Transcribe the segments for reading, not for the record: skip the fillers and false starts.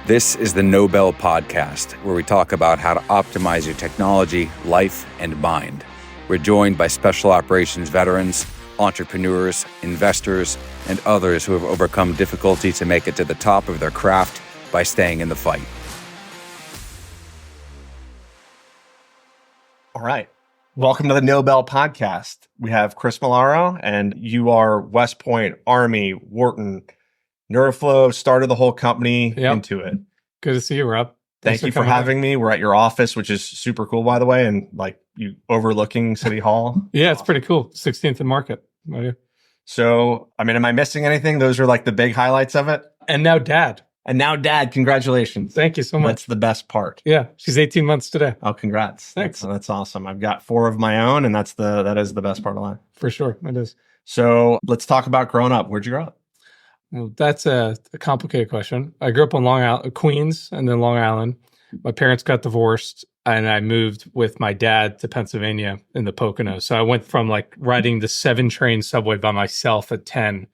This is the Nobel Podcast, where we talk about how to optimize your technology, life, and mind. We're joined by special operations veterans, entrepreneurs, investors, and others who have overcome difficulty to make it to the top of their craft by staying in the fight. All right. Welcome to the Nobel Podcast. We have Chris Molaro, and you are West Point, Army, Wharton, Neuroflow, started the whole company into it. Good to see you, Rob. Thank you for having me. We're at your office, which is super cool, by the way, and like you overlooking City Hall. Yeah, it's pretty cool. 16th and Market. So, I mean, am I missing anything? Those are like the big highlights of it. And now Dad. Congratulations. Thank you so much. That's the best part. Yeah, she's 18 months today. Oh, congrats. Thanks. That's awesome. I've got 4 of my own, and that is the best part of life. For sure, it is. So let's talk about growing up. Where'd you grow up? Well, that's a complicated question. I grew up on Queens and then Long Island. My parents got divorced and I moved with my dad to Pennsylvania in the Poconos. So I went from like riding the 7-train subway by myself at 10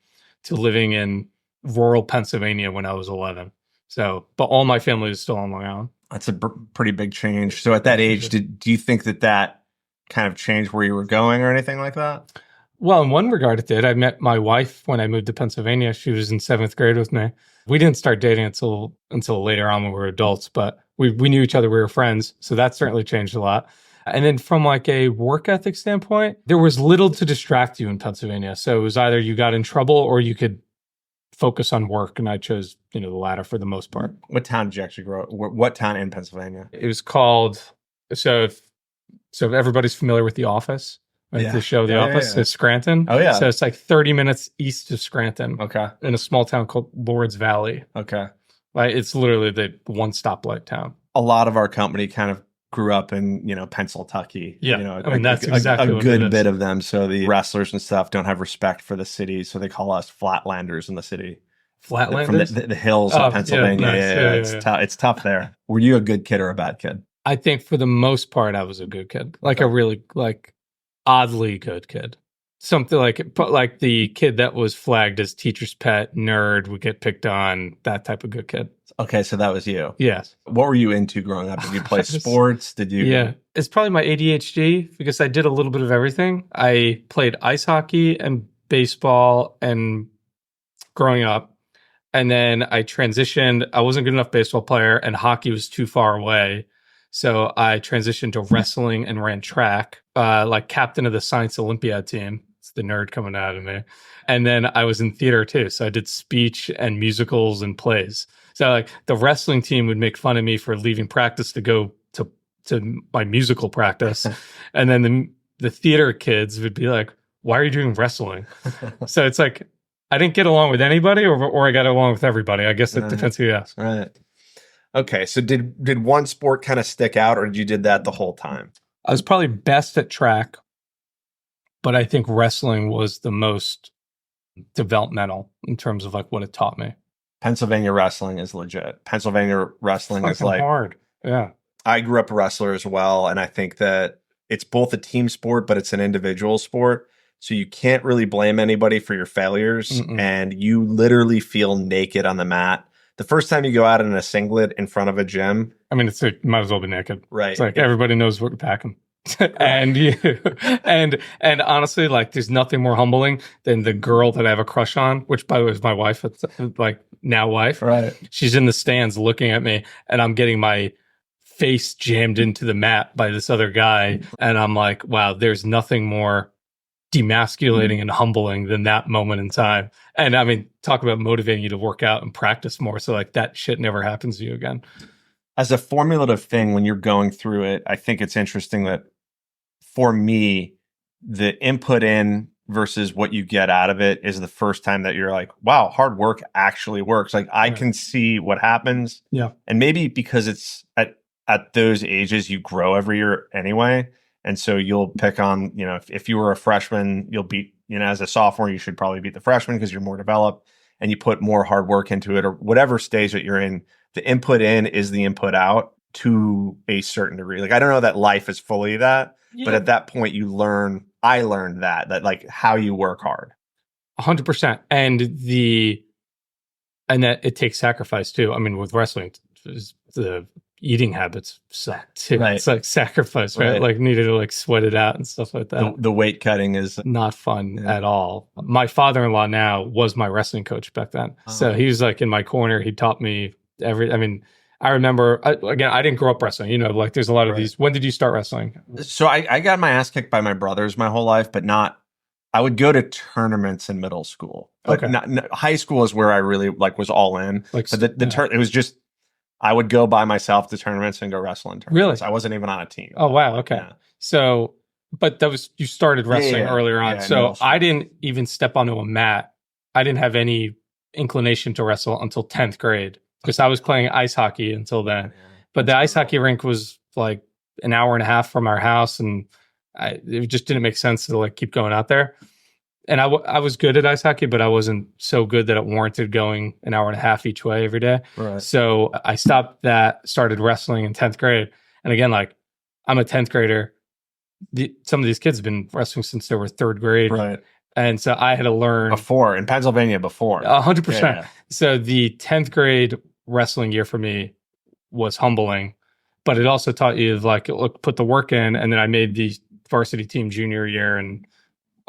to living in rural Pennsylvania when I was 11. So, but all my family is still on Long Island. That's a pretty big change. So at that age, do you think that kind of changed where you were going or anything like that? Well, in one regard, it did. I met my wife when I moved to Pennsylvania. She was in 7th grade with me. We didn't start dating until later on when we were adults, but we knew each other. We were friends. So that certainly changed a lot. And then from like a work ethic standpoint, there was little to distract you in Pennsylvania. So it was either you got in trouble or you could focus on work. And I chose, the latter for the most part. What town did you actually grow up? What town in Pennsylvania? It was called, so if everybody's familiar with The Office, right? The show The Office, it's Scranton. Oh, yeah. So it's like 30 minutes east of Scranton. Okay. In a small town called Lords Valley. Okay. Like it's literally the one stoplight town. A lot of our company kind of grew up in, Pennsyltucky. Yeah. That's exactly a good bit of them. So the wrestlers and stuff don't have respect for the city. So they call us Flatlanders in the city. Flatlanders? From the hills of Pennsylvania. Yeah, nice. It's tough there. Were you a good kid or a bad kid? I think for the most part, I was a good kid. Like a really oddly good kid. Something like the kid that was flagged as teacher's pet, nerd, would get picked on, that type of good kid. Okay, so that was you. Yes. What were you into growing up? Did you play sports? Did you? Yeah, it's probably my ADHD because I did a little bit of everything. I played ice hockey and baseball and growing up. And then I transitioned. I wasn't a good enough baseball player and hockey was too far away. So I transitioned to wrestling and ran track, like captain of the science Olympiad team. It's the nerd coming out of me. And then I was in theater too. So I did speech and musicals and plays. So like the wrestling team would make fun of me for leaving practice to go to my musical practice. And then the theater kids would be like, why are you doing wrestling? So it's like, I didn't get along with anybody or I got along with everybody. I guess it depends who you ask. Right. Okay, so did one sport kind of stick out, or did you did that the whole time? I was probably best at track, but I think wrestling was the most developmental in terms of like what it taught me. Pennsylvania wrestling is legit. Pennsylvania wrestling is like hard. Yeah. I grew up a wrestler as well, and I think that it's both a team sport, but it's an individual sport. So you can't really blame anybody for your failures, and you literally feel naked on the mat. The first time you go out in a singlet in front of a gym. I mean, you might as well be naked. Right. It's like everybody knows what you're packing. and honestly, like there's nothing more humbling than the girl that I have a crush on, which by the way is my wife, it's like now wife. Right. She's in the stands looking at me and I'm getting my face jammed into the mat by this other guy. And I'm like, wow, there's nothing more demasculating and humbling than that moment in time. And I mean, talk about motivating you to work out and practice more. So like that shit never happens to you again. As a formulative thing, when you're going through it, I think it's interesting that for me, the input in versus what you get out of it is the first time that you're like, wow, hard work actually works. Like I can see what happens. Yeah. And maybe because it's at those ages, you grow every year anyway. And so you'll pick on, if you were a freshman, you'll beat, as a sophomore, you should probably beat the freshman because you're more developed and you put more hard work into it or whatever stage that you're in. The input in is the input out to a certain degree. Like, I don't know that life is fully that, but at that point I learned that like how you work hard. 100%. And And that it takes sacrifice too. I mean, with wrestling, the eating habits suck too. Right. It's like sacrifice, right? Like needed to like sweat it out and stuff like that. The weight cutting is not fun at all. My father-in-law now was my wrestling coach back then. So he was like in my corner. He taught me I remember, again, I didn't grow up wrestling. You know, like there's a lot of these. When did you start wrestling? So I got my ass kicked by my brothers my whole life, but not, I would go to tournaments in middle school. But high school is where I really like was all in. Like, but it was just, I would go by myself to tournaments and go wrestle in tournaments. Really? I wasn't even on a team. Oh, wow. Okay. Yeah. So, but you started wrestling earlier on. So I didn't even step onto a mat. I didn't have any inclination to wrestle until 10th grade because I was playing ice hockey until then. But the ice hockey rink was like an hour and a half from our house. And it just didn't make sense to like keep going out there. And I was good at ice hockey, but I wasn't so good that it warranted going an hour and a half each way every day. Right. So I stopped that, started wrestling in 10th grade. And again, like I'm a 10th grader. Some of these kids have been wrestling since they were 3rd grade. Right. And so I had to learn. In Pennsylvania before. 100%. Yeah. So the 10th grade wrestling year for me was humbling, but it also taught you like, look, put the work in. And then I made the varsity team junior year and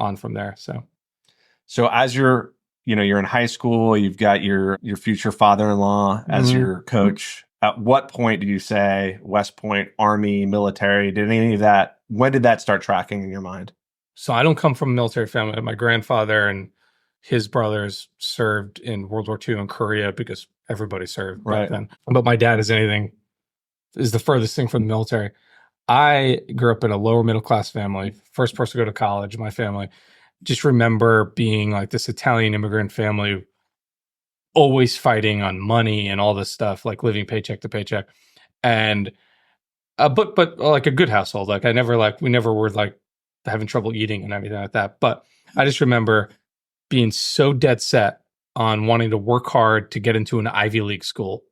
on from there. So as you're in high school, you've got your future father-in-law as your coach. At what point do you say West Point, Army, military? Did any of that? When did that start tracking in your mind? So I don't come from a military family. My grandfather and his brothers served in World War II in Korea because everybody served back then. But my dad is the furthest thing from the military. I grew up in a lower middle class family, first person to go to college in my family. Just remember being like this Italian immigrant family, always fighting on money and all this stuff, like living paycheck to paycheck. And, but like a good household. Like we never were like having trouble eating and everything like that. But I just remember being so dead set on wanting to work hard to get into an Ivy League school.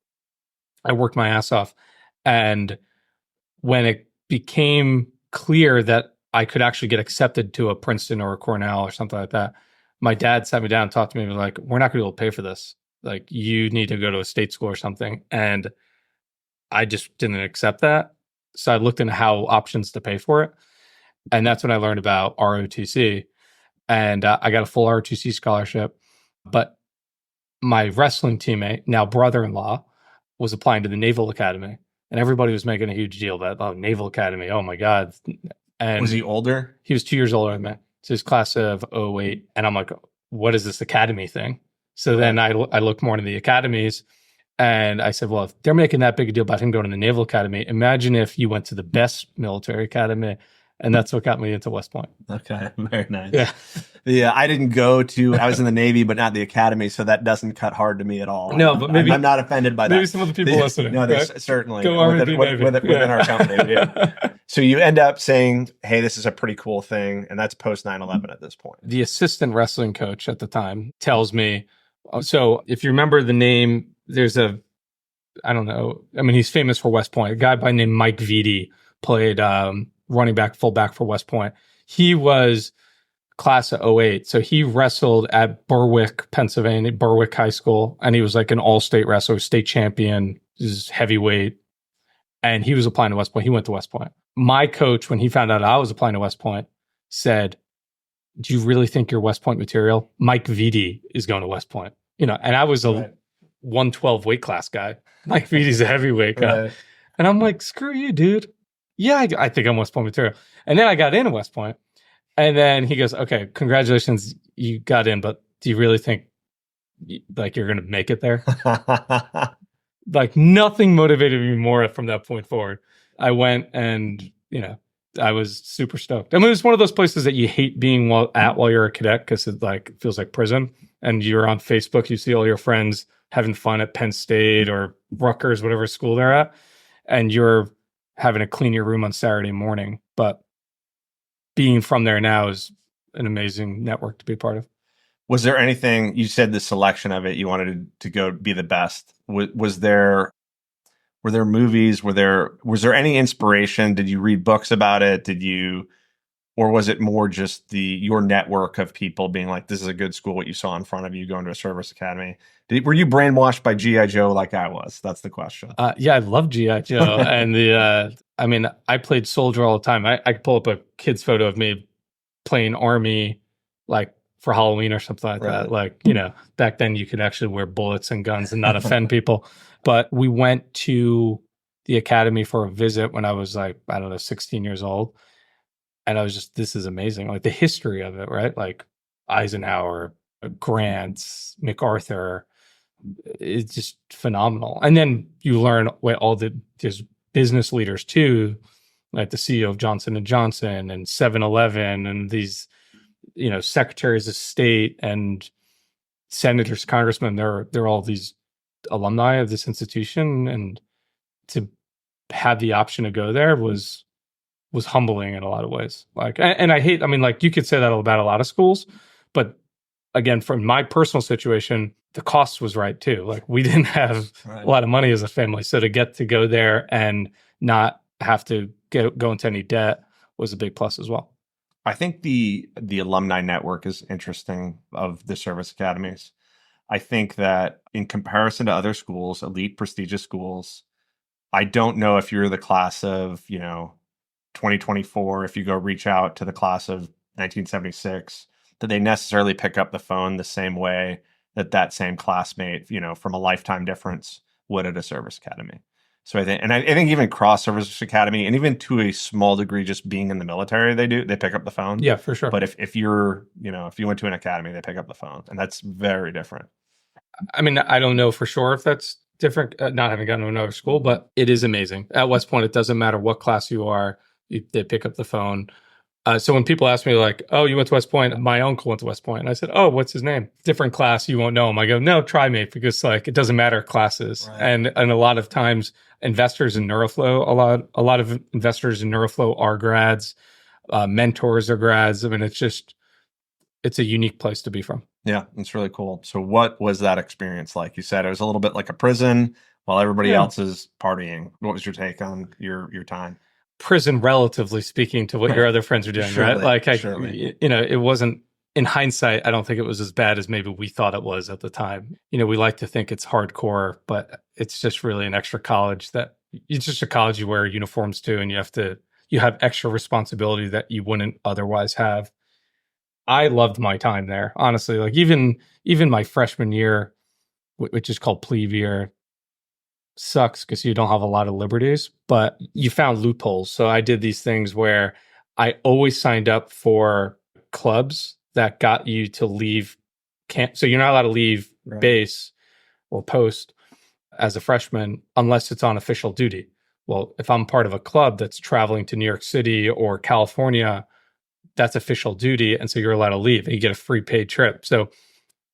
I worked my ass off. And when it became clear that I could actually get accepted to a Princeton or a Cornell or something like that, my dad sat me down and talked to me and was like, we're not going to be able to pay for this. Like, you need to go to a state school or something. And I just didn't accept that. So I looked into options to pay for it. And that's when I learned about ROTC. And I got a full ROTC scholarship. But my wrestling teammate, now brother-in-law, was applying to the Naval Academy. And everybody was making a huge deal about, Naval Academy. Oh, my God. And was he older? He was 2 years older than me. So his class of 08. And I'm like, what is this academy thing? So then I looked more into the academies. And I said, well, if they're making that big a deal about him going to the Naval Academy, imagine if you went to the best military academy. And that's what got me into West Point. Okay, very nice. Yeah, I didn't go I was in the Navy, but not the academy, so that doesn't cut hard to me at all. No, but maybe I'm not offended by that. Maybe some of the people listening. No, there's certainly within our company. Yeah. So you end up saying, hey, this is a pretty cool thing, and that's post 9/11 at this point. The assistant wrestling coach at the time tells me, so if you remember the name, there's I don't know, I mean, he's famous for West Point. A guy by the name Mike Vitti played running back, fullback for West Point. He was class of 08. So he wrestled at Berwick, Pennsylvania, Berwick High School. And he was like an all-state wrestler, state champion, is heavyweight. And he was applying to West Point. He went to West Point. My coach, when he found out I was applying to West Point, said, do you really think you're West Point material? Mike Vitti is going to West Point. And I was a 112 weight class guy. Mike Vitti's a heavyweight guy. Right. And I'm like, screw you, dude. Yeah, I think I'm West Point material. And then I got into West Point. And then he goes, okay, congratulations, you got in, but do you really think like you're going to make it there? Like nothing motivated me more from that point forward. I went and, I was super stoked. I mean, it was one of those places that you hate being while you're a cadet because it feels like prison. And you're on Facebook, you see all your friends having fun at Penn State or Rutgers, whatever school they're at. And you're having to clean your room on Saturday morning. But being from there now is an amazing network to be part of. Was there anything, you said the selection of it, you wanted to go be the best. Were there movies? Was there any inspiration? Did you read books about it? Did you Or was it more just your network of people being like, this is a good school, what you saw in front of you going to a service academy? Were you brainwashed by G.I. Joe like I was? That's the question. Yeah, I love G.I. Joe. And I mean, I played soldier all the time. I could pull up a kid's photo of me playing Army, like for Halloween or something like that. Like, back then you could actually wear bullets and guns and not offend people. But we went to the academy for a visit when I was like, I don't know, 16 years old. And I was just, this is amazing. Like the history of it, right? Like Eisenhower, Grant, MacArthur, it's just phenomenal. And then you learn what all there's business leaders too, like the CEO of Johnson & Johnson and 7-Eleven and these, secretaries of state and senators, congressmen, they're all these alumni of this institution. And to have the option to go there was humbling in a lot of ways. Like, and I hate, I mean, like you could say that about a lot of schools, but again, from my personal situation, the cost was right too. Like we didn't have a lot of money as a family. So to get to go there and not have to go into any debt was a big plus as well. I think the alumni network is interesting of the service academies. I think that in comparison to other schools, elite prestigious schools, I don't know if you're the class of, 2024, if you go reach out to the class of 1976, that they necessarily pick up the phone the same way that same classmate, from a lifetime difference would at a service academy. So I think even cross service academy, and even to a small degree, just being in the military, they pick up the phone. Yeah, for sure. But if you're, if you went to an academy, they pick up the phone, and that's very different. I mean, I don't know for sure if that's different, not having gone to another school, but it is amazing. At West Point, it doesn't matter what class you are, they pick up the phone. So when people ask me like, oh, you went to West Point, my uncle went to West Point. And I said, oh, what's his name? Different class, you won't know him. I go, no, try me, because like, it doesn't matter classes. Right. And a lot of times investors in Neuroflow, a lot of investors in Neuroflow are grads, mentors are grads. I mean, it's a unique place to be from. Yeah, it's really cool. So what was that experience like? You said it was a little bit like a prison while everybody else is partying. What was your take on your time? Prison, relatively speaking, to what your other friends are doing, right? Like, it wasn't, in hindsight, I don't think it was as bad as maybe we thought it was at the time. We like to think it's hardcore, but it's just really an extra college it's just a college you wear uniforms to, and you have extra responsibility that you wouldn't otherwise have. I loved my time there, honestly. Like even my freshman year, which is called plebe year, sucks because you don't have a lot of liberties, but you found loopholes. So I did these things where I always signed up for clubs that got you to leave camp. So you're not allowed to leave base or post as a freshman unless it's on official duty. Well, if I'm part of a club that's traveling to New York City or California, that's official duty. And so you're allowed to leave and you get a free paid trip. So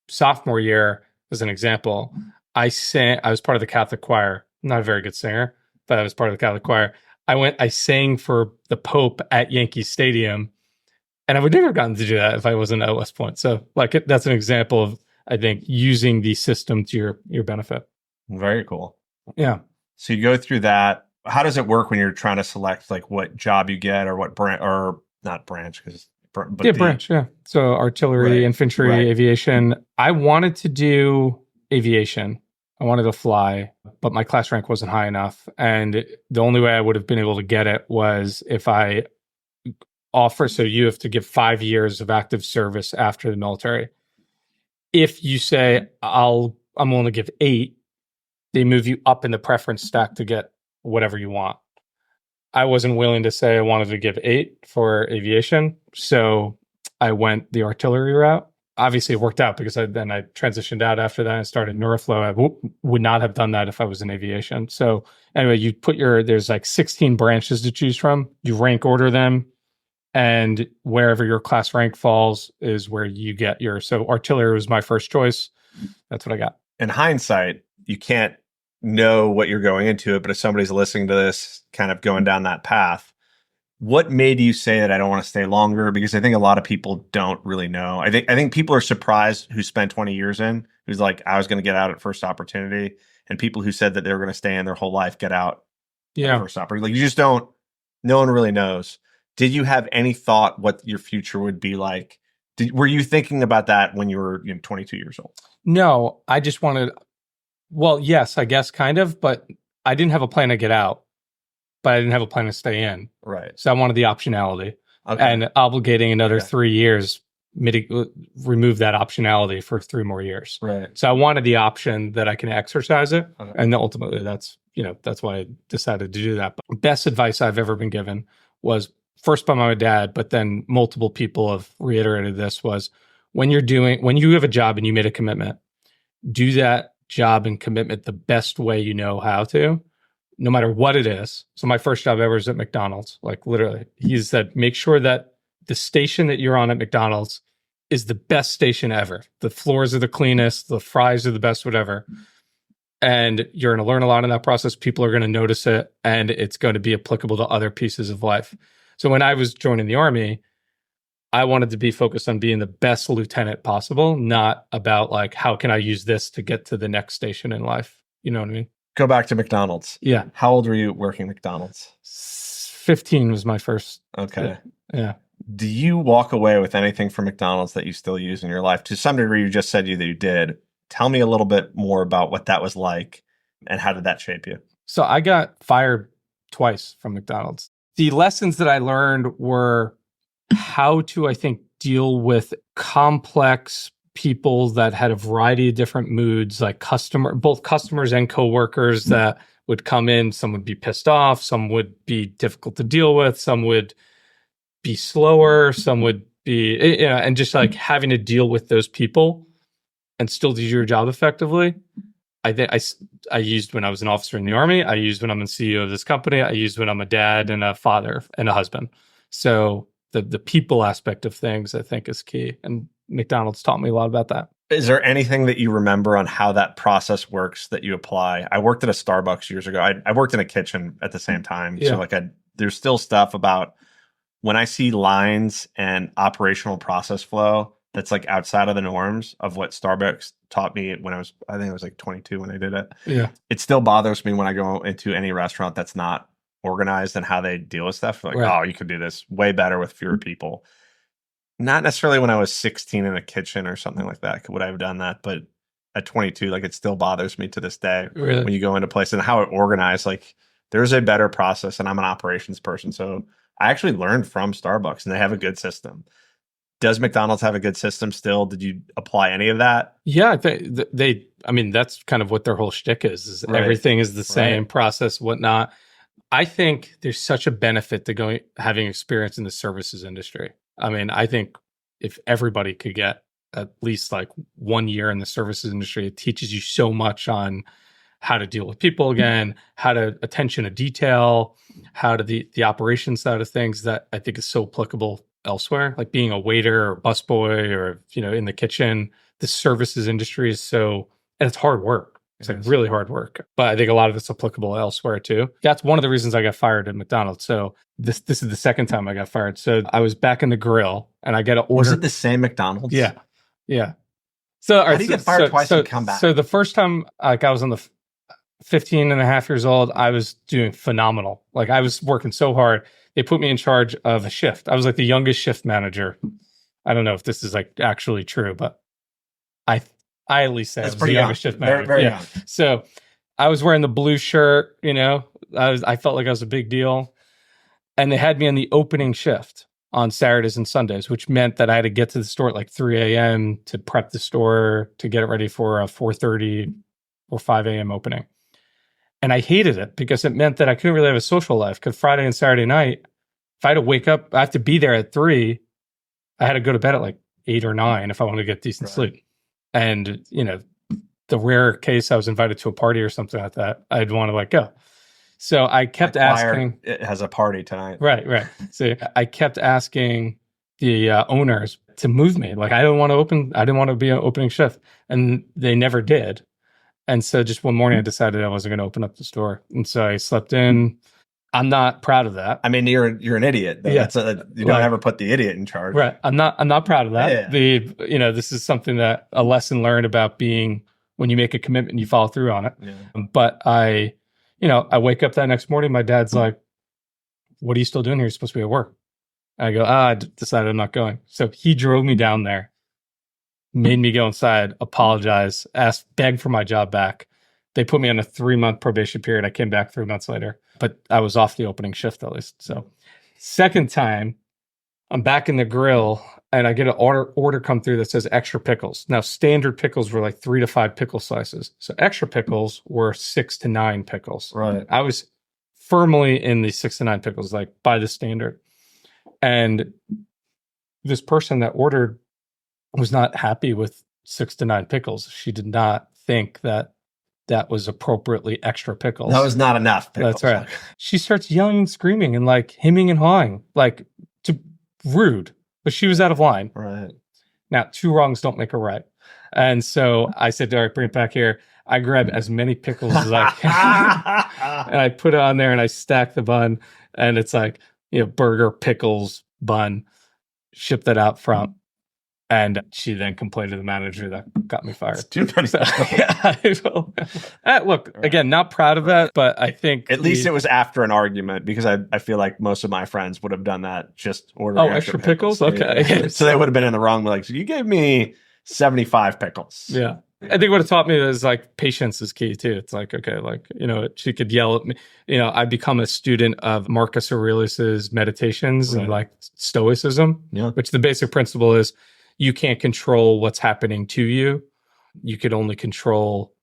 sophomore year, as an example, I was part of the Catholic choir. I'm not a very good singer, but I was part of the Catholic choir. I sang for the Pope at Yankee Stadium, and I would never have gotten to do that if I wasn't at West Point. So that's an example of, I think, using the system to your benefit. Very cool. Yeah. So you go through that. How does it work when you're trying to select like what job you get or what branch, or not branch, because branch. Yeah. So artillery, infantry, aviation. I wanted to do aviation. I wanted to fly, but my class rank wasn't high enough. And the only way I would have been able to get it was if I offer, so you have to give 5 years of active service after the military. If you say, I'm willing to give 8, they move you up in the preference stack to get whatever you want. I wasn't willing to say I wanted to give 8 for aviation. So I went the artillery route. Obviously, it worked out because I transitioned out after that and started Neuroflow. I would not have done that if I was in aviation. So anyway, you put there's like 16 branches to choose from. You rank order them, and wherever your class rank falls is where you get so artillery was my first choice. That's what I got. In hindsight, you can't know what you're going into it, but if somebody's listening to this kind of going down that path, what made you say that I don't want to stay longer? Because I think a lot of people don't really know. I think people are surprised who spent 20 years in, who's like, I was going to get out at first opportunity. And people who said that they were going to stay in their whole life get out at first opportunity. Like, you just don't, no one really knows. Did you have any thought what your future would be like? Were you thinking about that when you were 22 years old? No, I just wanted, well, yes, I guess kind of, but I didn't have a plan to get out, but I didn't have a plan to stay in. Right. So I wanted the optionality. Okay. And obligating another 3 years, remove that optionality for 3 more years. Right. So I wanted the option that I can exercise it. Okay. And ultimately that's why I decided to do that. But best advice I've ever been given was first by my dad, but then multiple people have reiterated this, was when you have a job and you made a commitment, do that job and commitment the best way you know how to, no matter what it is. So my first job ever was at McDonald's. Like literally, he said, make sure that the station that you're on at McDonald's is the best station ever. The floors are the cleanest, the fries are the best, whatever. And you're going to learn a lot in that process. People are going to notice it, and it's going to be applicable to other pieces of life. So when I was joining the Army, I wanted to be focused on being the best lieutenant possible, not about like, how can I use this to get to the next station in life? You know what I mean? Go back to McDonald's. Yeah. How old were you working McDonald's? 15 was my first. Okay. Yeah. Do you walk away with anything from McDonald's that you still use in your life? To some degree, you just said that you did. Tell me a little bit more about what that was like and how did that shape you? So I got fired twice from McDonald's. The lessons that I learned were how to, I think, deal with complex people that had a variety of different moods, like both customers and coworkers that would come in. Some would be pissed off, some would be difficult to deal with, some would be slower, some would be, and just like having to deal with those people and still do your job effectively. I think I used when I was an officer in the Army. I used when I'm a CEO of this company. I used when I'm a dad and a father and a husband. So the people aspect of things, I think, is key. And McDonald's taught me a lot about that. Is there anything that you remember on how that process works that you apply? I worked at a Starbucks years ago. I worked in a kitchen at the same time. Yeah. So like there's still stuff about when I see lines and operational process flow that's like outside of the norms of what Starbucks taught me when I think I was like 22 when I did it. Yeah. It still bothers me when I go into any restaurant that's not organized and how they deal with stuff. Like, right. Oh, you could do this way better with fewer people. Not necessarily when I was 16 in a kitchen or something like that would I have done that, but at 22, like it still bothers me to this day. Really? When you go into place and how it organized, like there's a better process, and I'm an operations person. So I actually learned from Starbucks, and they have a good system. Does McDonald's have a good system still? Did you apply any of that? Yeah, I mean, that's kind of what their whole shtick is right. Everything is the same process, whatnot. I think there's such a benefit to having experience in the services industry. I mean, I think if everybody could get at least like 1 year in the services industry, it teaches you so much on how to deal with people again, how to attention to detail, how to the operations side of things that I think is so applicable elsewhere, like being a waiter or busboy or, in the kitchen. The services industry is and it's hard work. It's like really hard work, but I think a lot of it's applicable elsewhere too. That's one of the reasons I got fired at McDonald's. So this is the second time I got fired. So I was back in the grill and I got to order. Was it the same McDonald's? Yeah. Yeah. So how do you get fired twice and come back? So the first time I was on the 15 and a half years old, I was doing phenomenal. Like I was working so hard. They put me in charge of a shift. I was like the youngest shift manager. I don't know if this is like actually true, but I at least say I was the youngest shift manager. Very young. So I was wearing the blue shirt, I felt like I was a big deal. And they had me on the opening shift on Saturdays and Sundays, which meant that I had to get to the store at like 3 a.m. to prep the store to get it ready for a 4:30 or 5 a.m. opening. And I hated it because it meant that I couldn't really have a social life. Because Friday and Saturday night, if I had to wake up, I have to be there at 3. I had to go to bed at like 8 or 9 if I wanted to get decent sleep. And, the rare case I was invited to a party or something like that, I'd want to go. So I kept asking. It has a party tonight. Right. So I kept asking the owners to move me. Like I didn't want to be an opening shift. And they never did. And so just one morning I decided I wasn't going to open up the store. And so I slept in. I'm not proud of that. I mean, you're an idiot. Yeah. You don't ever put the idiot in charge. Right. I'm not proud of that. Yeah. This is something that a lesson learned about being when you make a commitment, you follow through on it. Yeah. But I wake up that next morning, my dad's like, what are you still doing here? You're supposed to be at work. I go, decided I'm not going. So he drove me down there, made me go inside, apologize, begged for my job back. They put me on a 3-month probation period. I came back 3 months later, but I was off the opening shift at least. So second time, I'm back in the grill and I get an order come through that says extra pickles. Now, standard pickles were like 3 to 5 pickle slices. So extra pickles were 6 to 9 pickles. Right. I was firmly in the 6 to 9 pickles, like by the standard. And this person that ordered was not happy with 6 to 9 pickles. She did not think that was appropriately extra pickles. That was not enough pickles. That's right. She starts yelling and screaming and like hemming and hawing, like rude, but she was out of line. Right. Now, 2 wrongs don't make a right. And so I said, all right, bring it back here. I grab as many pickles as I can and I put it on there and I stack the bun and it's like, burger, pickles, bun, ship that out front. And she then complained to the manager that got me fired. Too many. So, look, again, not proud of that, but I think at least it was after an argument because I feel like most of my friends would have done that. Just ordering extra pickles? Okay. Yeah. So they would have been in the wrong. Like, so you gave me 75 pickles. Yeah. I think what it taught me is like patience is key too. It's like, okay, like, she could yell at me. I become a student of Marcus Aurelius's meditations and like stoicism, which the basic principle is you can't control what's happening to you. You could only control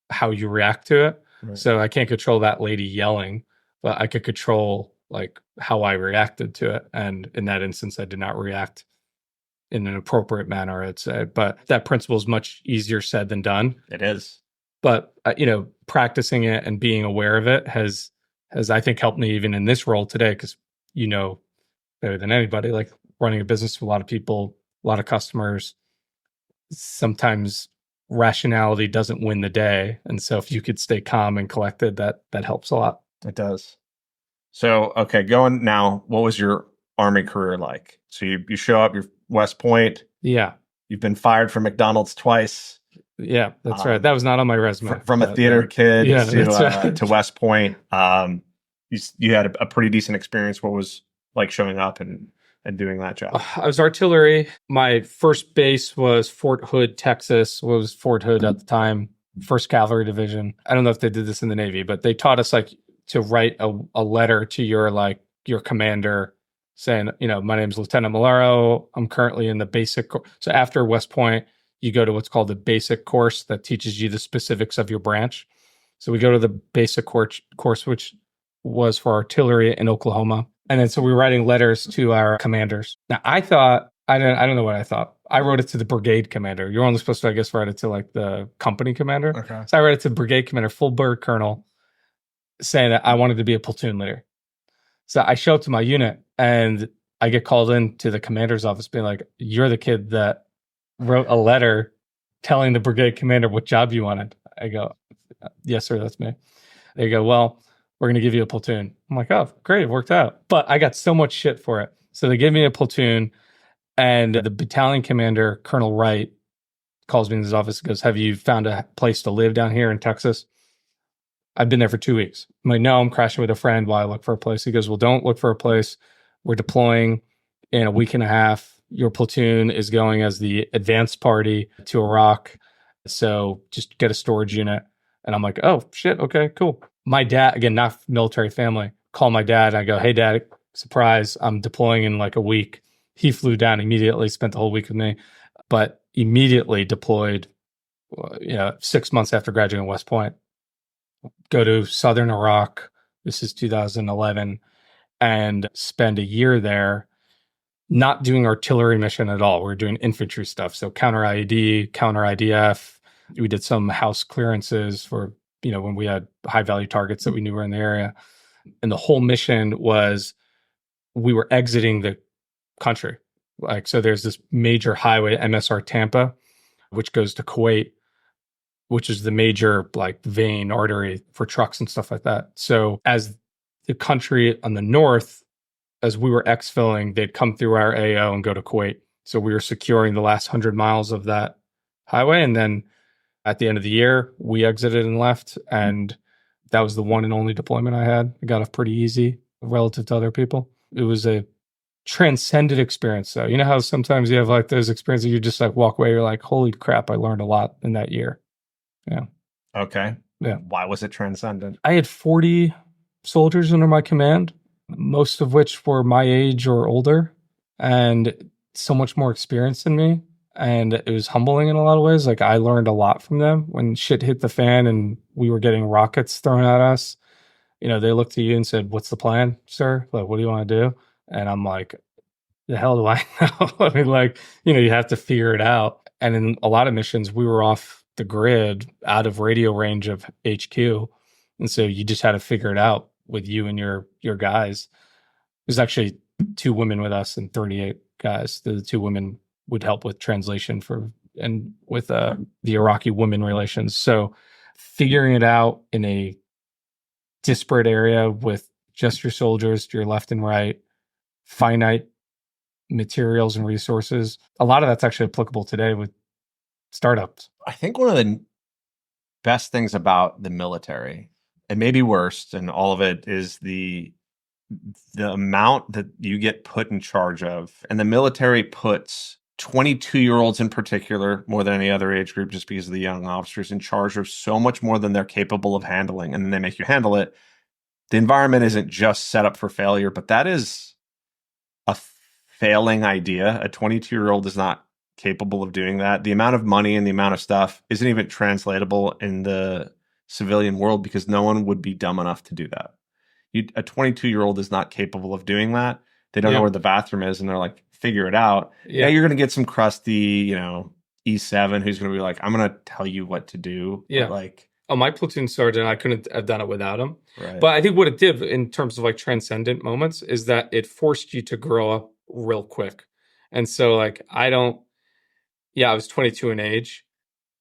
how you react to it. Right. So I can't control that lady yelling, but I could control like how I reacted to it. And in that instance, I did not react in an appropriate manner, I'd say. But that principle is much easier said than done. It is. But, practicing it and being aware of it has I think helped me even in this role today because better than anybody, like running a business with a lot of people, a lot of customers, sometimes rationality doesn't win the day. And so if you could stay calm and collected, that helps a lot. It does. So, okay, going now, what was your Army career like? So you show up, you're West Point. Yeah. You've been fired from McDonald's twice. Yeah, that's right. That was not on my resume. From a theater kid to West Point. You had a pretty decent experience. What was like showing up and doing that job? I was artillery. My first base was Fort Hood, Texas. What was Fort Hood at the time? 1st Cavalry Division. I don't know if they did this in the Navy, but they taught us like to write a letter to your commander saying, my name's Lieutenant Molaro. I'm currently in the basic. So after West Point, you go to what's called the basic course that teaches you the specifics of your branch. So we go to the basic course, which was for artillery in Oklahoma. And then so we were writing letters to our commanders. Now I thought, I don't know what I thought. I wrote it to the brigade commander. You're only supposed to, I guess, write it to like the company commander. Okay. So I wrote it to the brigade commander, full bird colonel, saying that I wanted to be a platoon leader. So I show up to my unit and I get called into the commander's office being like, you're the kid that wrote a letter telling the brigade commander what job you wanted. I go, yes, sir, that's me. They go, well, we're going to give you a platoon. I'm like, oh, great, it worked out. But I got so much shit for it. So they gave me a platoon and the battalion commander, Colonel Wright, calls me in his office and goes, have you found a place to live down here in Texas? I've been there for 2 weeks. I'm like, no, I'm crashing with a friend while I look for a place. He goes, well, don't look for a place. We're deploying in a week and a half. Your platoon is going as the advance party to Iraq. So just get a storage unit. And I'm like, oh, shit. Okay, cool. My dad, again, not military family, call my dad. And I go, hey, Dad, surprise. I'm deploying in like a week. He flew down immediately, spent the whole week with me, but immediately deployed, 6 months after graduating West Point. Go to southern Iraq. This is 2011 and spend a year there, not doing artillery mission at all. We were doing infantry stuff. So counter IED, counter IDF. We did some house clearances for, when we had high value targets that we knew were in the area. And the whole mission was we were exiting the country. So there's this major highway, MSR Tampa, which goes to Kuwait, which is the major vein artery for trucks and stuff like that. So as the country on the north, as we were exfilling, they'd come through our AO and go to Kuwait. So we were securing the last 100 miles of that highway. And then at the end of the year, we exited and left. And that was the one and only deployment I had. I got off pretty easy relative to other people. It was a transcended experience though. You know how sometimes you have like those experiences you just like walk away, you're like, holy crap, I learned a lot in that year. Yeah. Okay. Yeah. Why was it transcendent? I had 40 soldiers under my command, most of which were my age or older, and so much more experience than me. And it was humbling in a lot of ways. Like I learned a lot from them when shit hit the fan and we were getting rockets thrown at us. You know, they looked to you and said, "What's the plan, sir? Like, what do you want to do?" And I'm like, the hell do I know? I mean, like, you know, you have to figure it out. And in a lot of missions, we were off the grid, out of radio range of HQ. And so you just had to figure it out with you and your guys. There's actually 2 women with us and 38 guys. The 2 women would help with translation for and with the Iraqi women relations. So figuring it out in a disparate area with just your soldiers to your left and right, finite materials and resources. A lot of that's actually applicable today with startups. I think one of the best things about the military, and maybe worst, and all of it, is the amount that you get put in charge of. And the military puts 22-year-olds in particular, more than any other age group, just because of the young officers, in charge of so much more than they're capable of handling. And then they make you handle it. The environment isn't just set up for failure, but that is a failing idea. A 22-year-old is not capable of doing that. The amount of money and the amount of stuff isn't even translatable in the civilian world because no one would be dumb enough to do that. A 22-year-old is not capable of doing that. They don't know where the bathroom is, and they're like, figure it out. Yeah, you're going to get some crusty, E7 who's going to be like, I'm going to tell you what to do. Yeah. But like, my platoon sergeant, I couldn't have done it without him. Right. But I think what it did in terms of like transcendent moments is that it forced you to grow up real quick. And so like, I was 22 in age,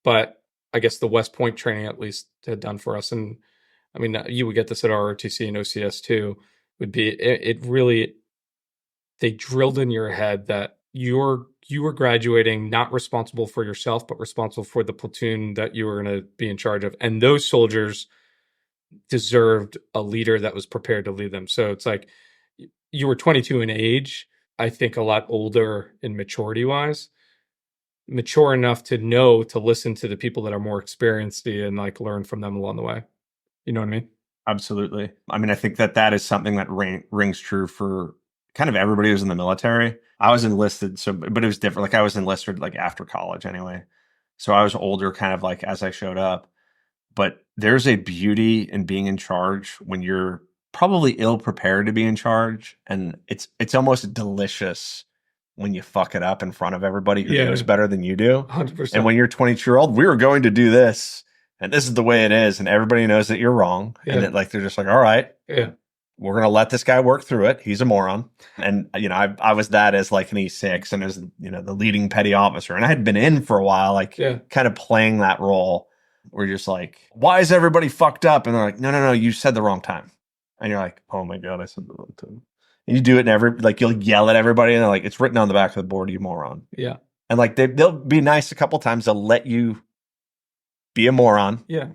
but I guess the West Point training at least had done for us. And I mean, you would get this at ROTC and OCS too, would be, it really, they drilled in your head that you were graduating not responsible for yourself, but responsible for the platoon that you were going to be in charge of. And those soldiers deserved a leader that was prepared to lead them. So it's like you were 22 in age, I think a lot older in maturity wise, mature enough to know to listen to the people that are more experienced and like learn from them along the way. You know what I mean? Absolutely. I mean, I think that is something that rings true for kind of everybody who's in the military. I was enlisted, but it was different. Like I was enlisted like after college anyway. So I was older kind of like as I showed up. But there's a beauty in being in charge when you're probably ill prepared to be in charge. And it's almost delicious when you fuck it up in front of everybody who knows better than you do. 100%. And when you're 22-year-old, we were going to do this. And this is the way it is. And everybody knows that you're wrong. Yeah. And they're just like, all right, we're going to let this guy work through it. He's a moron. And, I was that as like an E6 and as, the leading petty officer. And I had been in for a while, like kind of playing that role where you're just like, why is everybody fucked up? And they're like, no, you said the wrong time. And you're like, oh my God, I said the wrong time. And you do it and you'll yell at everybody and they're like, it's written on the back of the board, you moron. Yeah. And like, they'll be nice a couple times. They'll let you be a moron. Yeah.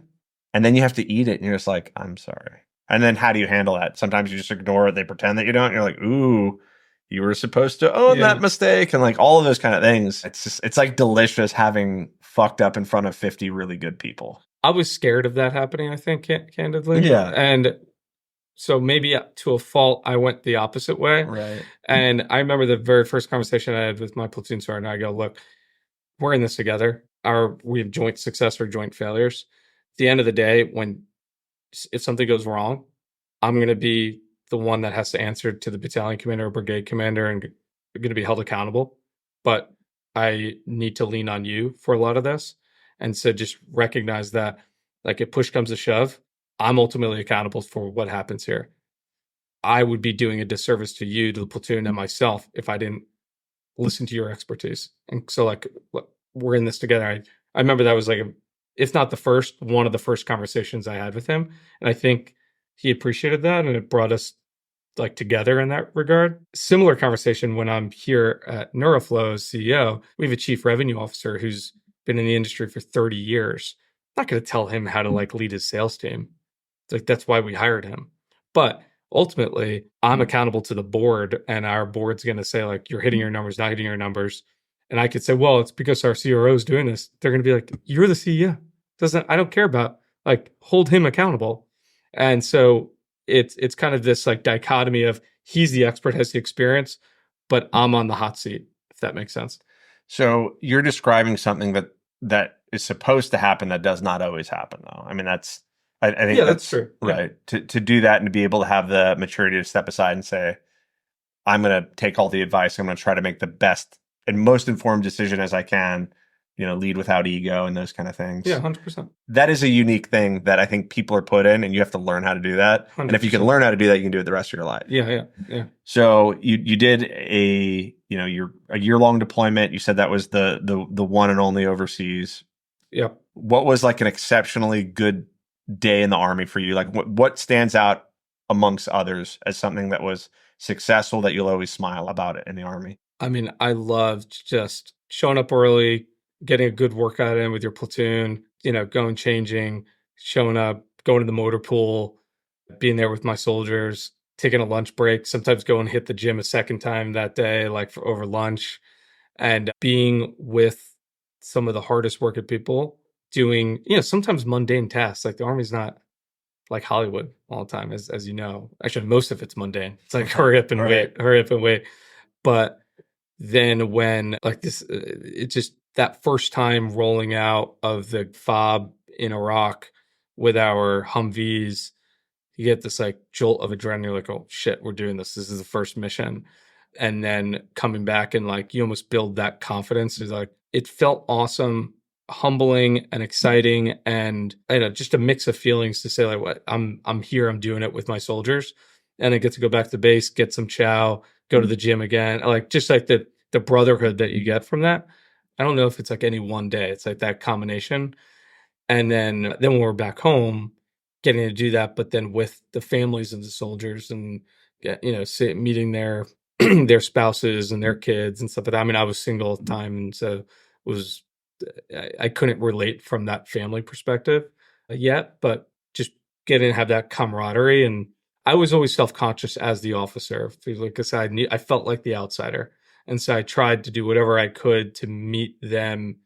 And then you have to eat it and you're just like, I'm sorry. And then how do you handle that? Sometimes you just ignore it. They pretend that you don't. And you're like, ooh, you were supposed to own that mistake. And like all of those kind of things. It's like delicious having fucked up in front of 50 really good people. I was scared of that happening, I think, candidly. Yeah. And so maybe to a fault, I went the opposite way. Right. And I remember the very first conversation I had with my platoon sergeant. I go, look, we're in this together. We have joint success or joint failures. At the end of the day, if something goes wrong, I'm going to be the one that has to answer to the battalion commander or brigade commander and going to be held accountable. But I need to lean on you for a lot of this. And so just recognize that, like, if push comes to shove, I'm ultimately accountable for what happens here. I would be doing a disservice to you, to the platoon, and myself if I didn't listen to your expertise. And so, like, we're in this together. I remember that was like, if not the first, one of the first conversations I had with him. And I think he appreciated that, and it brought us like together in that regard. Similar conversation when I'm here at Neuroflow as CEO. We have a chief revenue officer who's been in the industry for 30 years. I'm not going to tell him how to like lead his sales team. It's like, that's why we hired him. But ultimately I'm accountable to the board, and our board's going to say like, you're hitting your numbers, not hitting your numbers. And I could say, well, it's because our CRO is doing this. They're going to be like, you're the CEO. I don't care about, like, hold him accountable. And so it's kind of this like dichotomy of he's the expert, has the experience, but I'm on the hot seat, if that makes sense. So you're describing something that is supposed to happen that does not always happen, though. I mean, I think that's true. Right. Yeah. To do that and to be able to have the maturity to step aside and say, I'm going to take all the advice. I'm going to try to make the best and most informed decision as I can, lead without ego and those kind of things. Yeah, 100%. That is a unique thing that I think people are put in, and you have to learn how to do that. 100%. And if you can learn how to do that, you can do it the rest of your life. Yeah. So you did a year-long deployment. You said that was the one and only overseas. Yep. What was like an exceptionally good day in the Army for you? Like what stands out amongst others as something that was successful that you'll always smile about it in the Army? I mean, I loved just showing up early, getting a good workout in with your platoon, going, changing, showing up, going to the motor pool, being there with my soldiers, taking a lunch break, sometimes go and hit the gym a second time that day, like over lunch, and being with some of the hardest working people doing, sometimes mundane tasks. Like the Army's not like Hollywood all the time, as you know. Actually, most of it's mundane. It's like hurry up and wait. But then when like this, it's just that first time rolling out of the FOB in Iraq with our Humvees, you get this like jolt of adrenaline. You're like, oh shit, we're doing this. This is the first mission. And then coming back and like, you almost build that confidence. It's like, it felt awesome, humbling and exciting. And just a mix of feelings to say like, what I'm here, I'm doing it with my soldiers. And I get to go back to base, get some chow, go to the gym again. Like just like the brotherhood that you get from that. I don't know if it's like any one day. It's like that combination. And then when we're back home, getting to do that, but then with the families of the soldiers and meeting their their spouses and their kids and stuff like that. I mean, I was single at the time, and so I couldn't relate from that family perspective yet, but just getting to have that camaraderie. And I was always self-conscious as the officer because I felt like the outsider. And so I tried to do whatever I could to meet them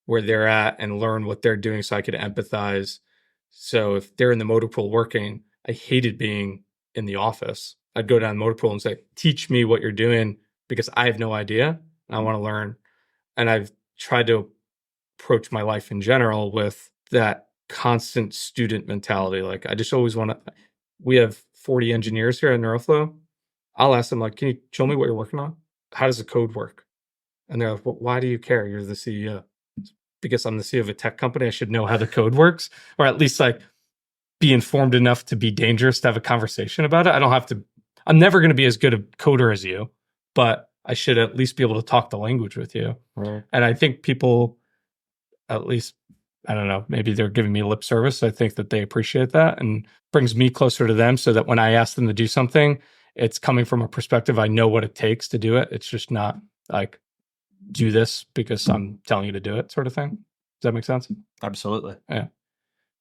where they're at and learn what they're doing so I could empathize. So if they're in the motor pool working, I hated being in the office. I'd go down the motor pool and say, teach me what you're doing because I have no idea and I want to learn. And I've tried to approach my life in general with that constant student mentality. Like I just always want to, we have 40 engineers here at Neuroflow. I'll ask them like, can you show me what you're working on? How does the code work? And they're like, well, why do you care? You're the CEO. Because I'm the CEO of a tech company, I should know how the code works, or at least like be informed enough to be dangerous to have a conversation about it. I don't have to, I'm never going to be as good a coder as you, but I should at least be able to talk the language with you. Right. And I think people, at least, I don't know, maybe they're giving me lip service. I think that they appreciate that and brings me closer to them so that when I ask them to do something, it's coming from a perspective I know what it takes to do it. It's just not like, do this because I'm telling you to do it sort of thing. Does that make sense? Absolutely. Yeah.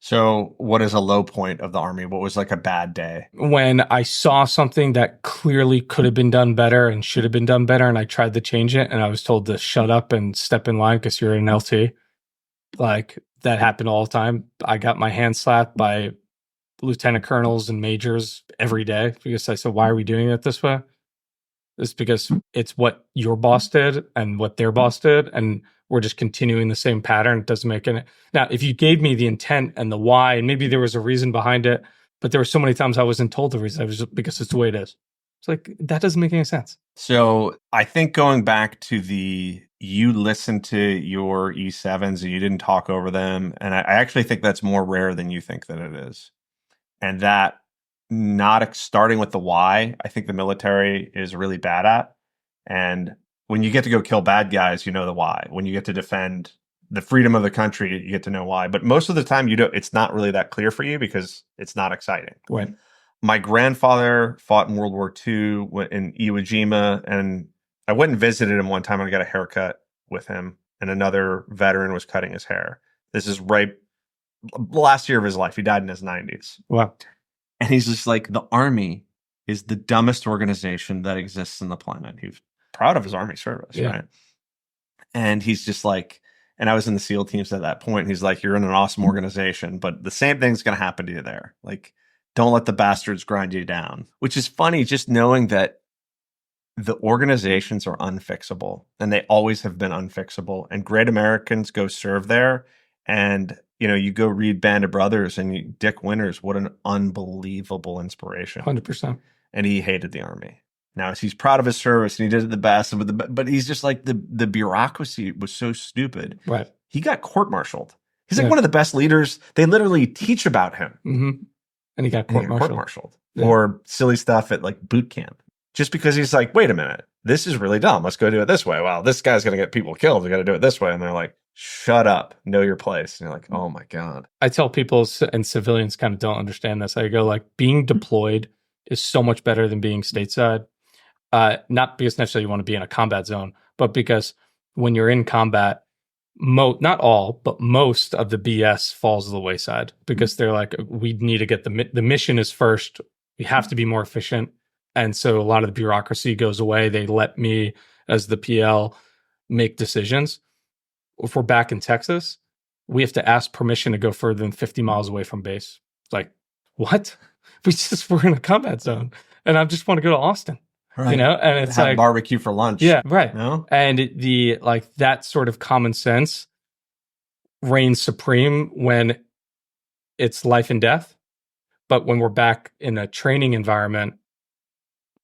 So what is a low point of the Army? What was like a bad day? When I saw something that clearly could have been done better and should have been done better, and I tried to change it, and I was told to shut up and step in line because you're an LT. Like, that happened all the time. I got my hand slapped by lieutenant colonels and majors every day because I said, why are we doing it this way? It's because it's what your boss did and what their boss did, and we're just continuing the same pattern. It doesn't make any. Now, if you gave me the intent and the why, and maybe there was a reason behind it, but there were so many times I wasn't told the reason. I was just, because it's the way it is. It's like, that doesn't make any sense. So I think going back to you listened to your E7s and you didn't talk over them. And I actually think that's more rare than you think that it is. And that not starting with the why, I think the military is really bad at. And when you get to go kill bad guys, you know the why. When you get to defend the freedom of the country, you get to know why. But most of the time, it's not really that clear for you because it's not exciting. Right. My grandfather fought in World War II in Iwo Jima, and I went and visited him one time and I got a haircut with him, and another veteran was cutting his hair. This is right last year of his life. He died in his 90s. Wow. And he's just like, the Army is the dumbest organization that exists on the planet. He's proud of his Army service, right? And he's just like, and I was in the SEAL teams at that point. He's like, you're in an awesome organization, but the same thing's going to happen to you there. Like, don't let the bastards grind you down, which is funny, just knowing that the organizations are unfixable and they always have been unfixable. And great Americans go serve there. And, you know, you go read Band of Brothers and Dick Winters, what an unbelievable inspiration. 100%. And he hated the Army. Now he's proud of his service and he did it the best, but he's just like the bureaucracy was so stupid. Right. He got court-martialed. He's like one of the best leaders. They literally teach about him. Mm-hmm. And he got court-martialed. Yeah. Or silly stuff at like boot camp. Just because he's like, wait a minute, this is really dumb. Let's go do it this way. Wow, this guy's going to get people killed. We got to do it this way. And they're like, shut up, know your place. And you're like, oh my God. I tell people, and civilians kind of don't understand this. I go like, being deployed is so much better than being stateside. Not because necessarily you want to be in a combat zone, but because when you're in combat, not all, but most of the BS falls to the wayside because they're like, we need to get the mission is first. We have to be more efficient. And so a lot of the bureaucracy goes away. They let me, as the PL, make decisions. If we're back in Texas, we have to ask permission to go further than 50 miles away from base. It's like, what? We're in a combat zone. And I just want to go to Austin. Right. You know, and it's have like barbecue for lunch. Yeah, right. No? And that sort of common sense reigns supreme when it's life and death. But when we're back in a training environment,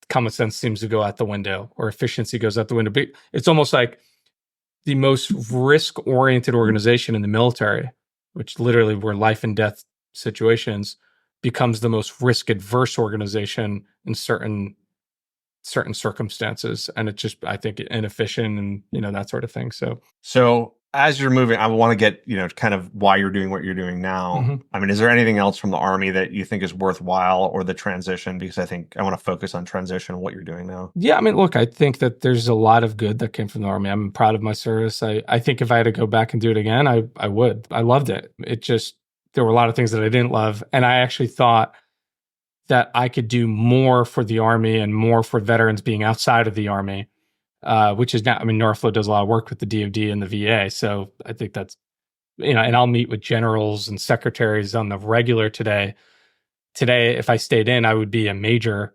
common sense seems to go out the window or efficiency goes out the window. But it's almost like the most risk-oriented organization in the military, which literally were life and death situations, becomes the most risk-adverse organization in certain circumstances. And it's just, I think, inefficient and, you know, that sort of thing. So as you're moving, I want to get, you know, kind of why you're doing what you're doing now. Mm-hmm. I mean, is there anything else from the Army that you think is worthwhile or the transition? Because I think I want to focus on transition and what you're doing now. Yeah, I mean, look, I think that there's a lot of good that came from the Army. I'm proud of my service. I think if I had to go back and do it again, I would. I loved it. It just, there were a lot of things that I didn't love. And I actually thought that I could do more for the Army and more for veterans being outside of the Army. Which is now, I mean, Northflow does a lot of work with the DoD and the VA. So I think that's, you know, and I'll meet with generals and secretaries on the regular today. Today, if I stayed in, I would be a major.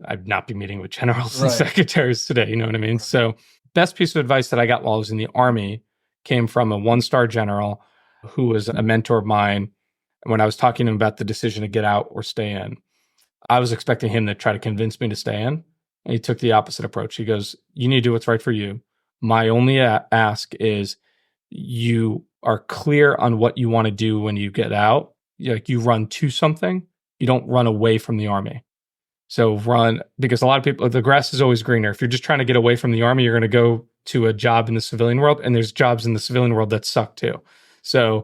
I'd not be meeting with generals and secretaries today. You know what I mean? Right. So best piece of advice that I got while I was in the Army came from a 1-star general who was a mentor of mine. When I was talking to him about the decision to get out or stay in, I was expecting him to try to convince me to stay in. And he took the opposite approach. He goes, you need to do what's right for you. My only ask is you are clear on what you want to do when you get out. Like you run to something. You don't run away from the Army. So run, because a lot of people, the grass is always greener. If you're just trying to get away from the Army, you're going to go to a job in the civilian world. And there's jobs in the civilian world that suck too. So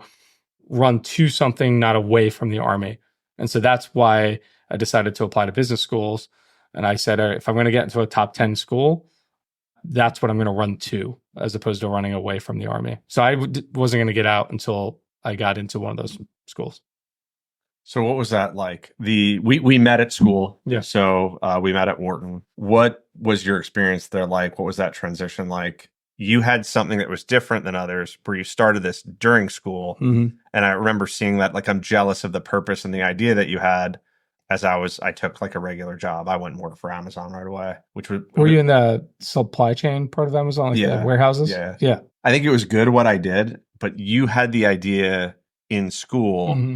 run to something, not away from the Army. And so that's why I decided to apply to business schools. And I said, if I'm going to get into a top 10 school, that's what I'm going to run to, as opposed to running away from the Army. So I wasn't going to get out until I got into one of those schools. So what was that like? We met at school. Yeah. So we met at Wharton. What was your experience there like? What was that transition like? You had something that was different than others, where you started this during school. Mm-hmm. And I remember seeing that, like, I'm jealous of the purpose and the idea that you had. As I took like a regular job. I went and worked for Amazon right away. Were you in the supply chain part of Amazon, like the warehouses? Yeah. I think it was good what I did, but you had the idea in school, mm-hmm.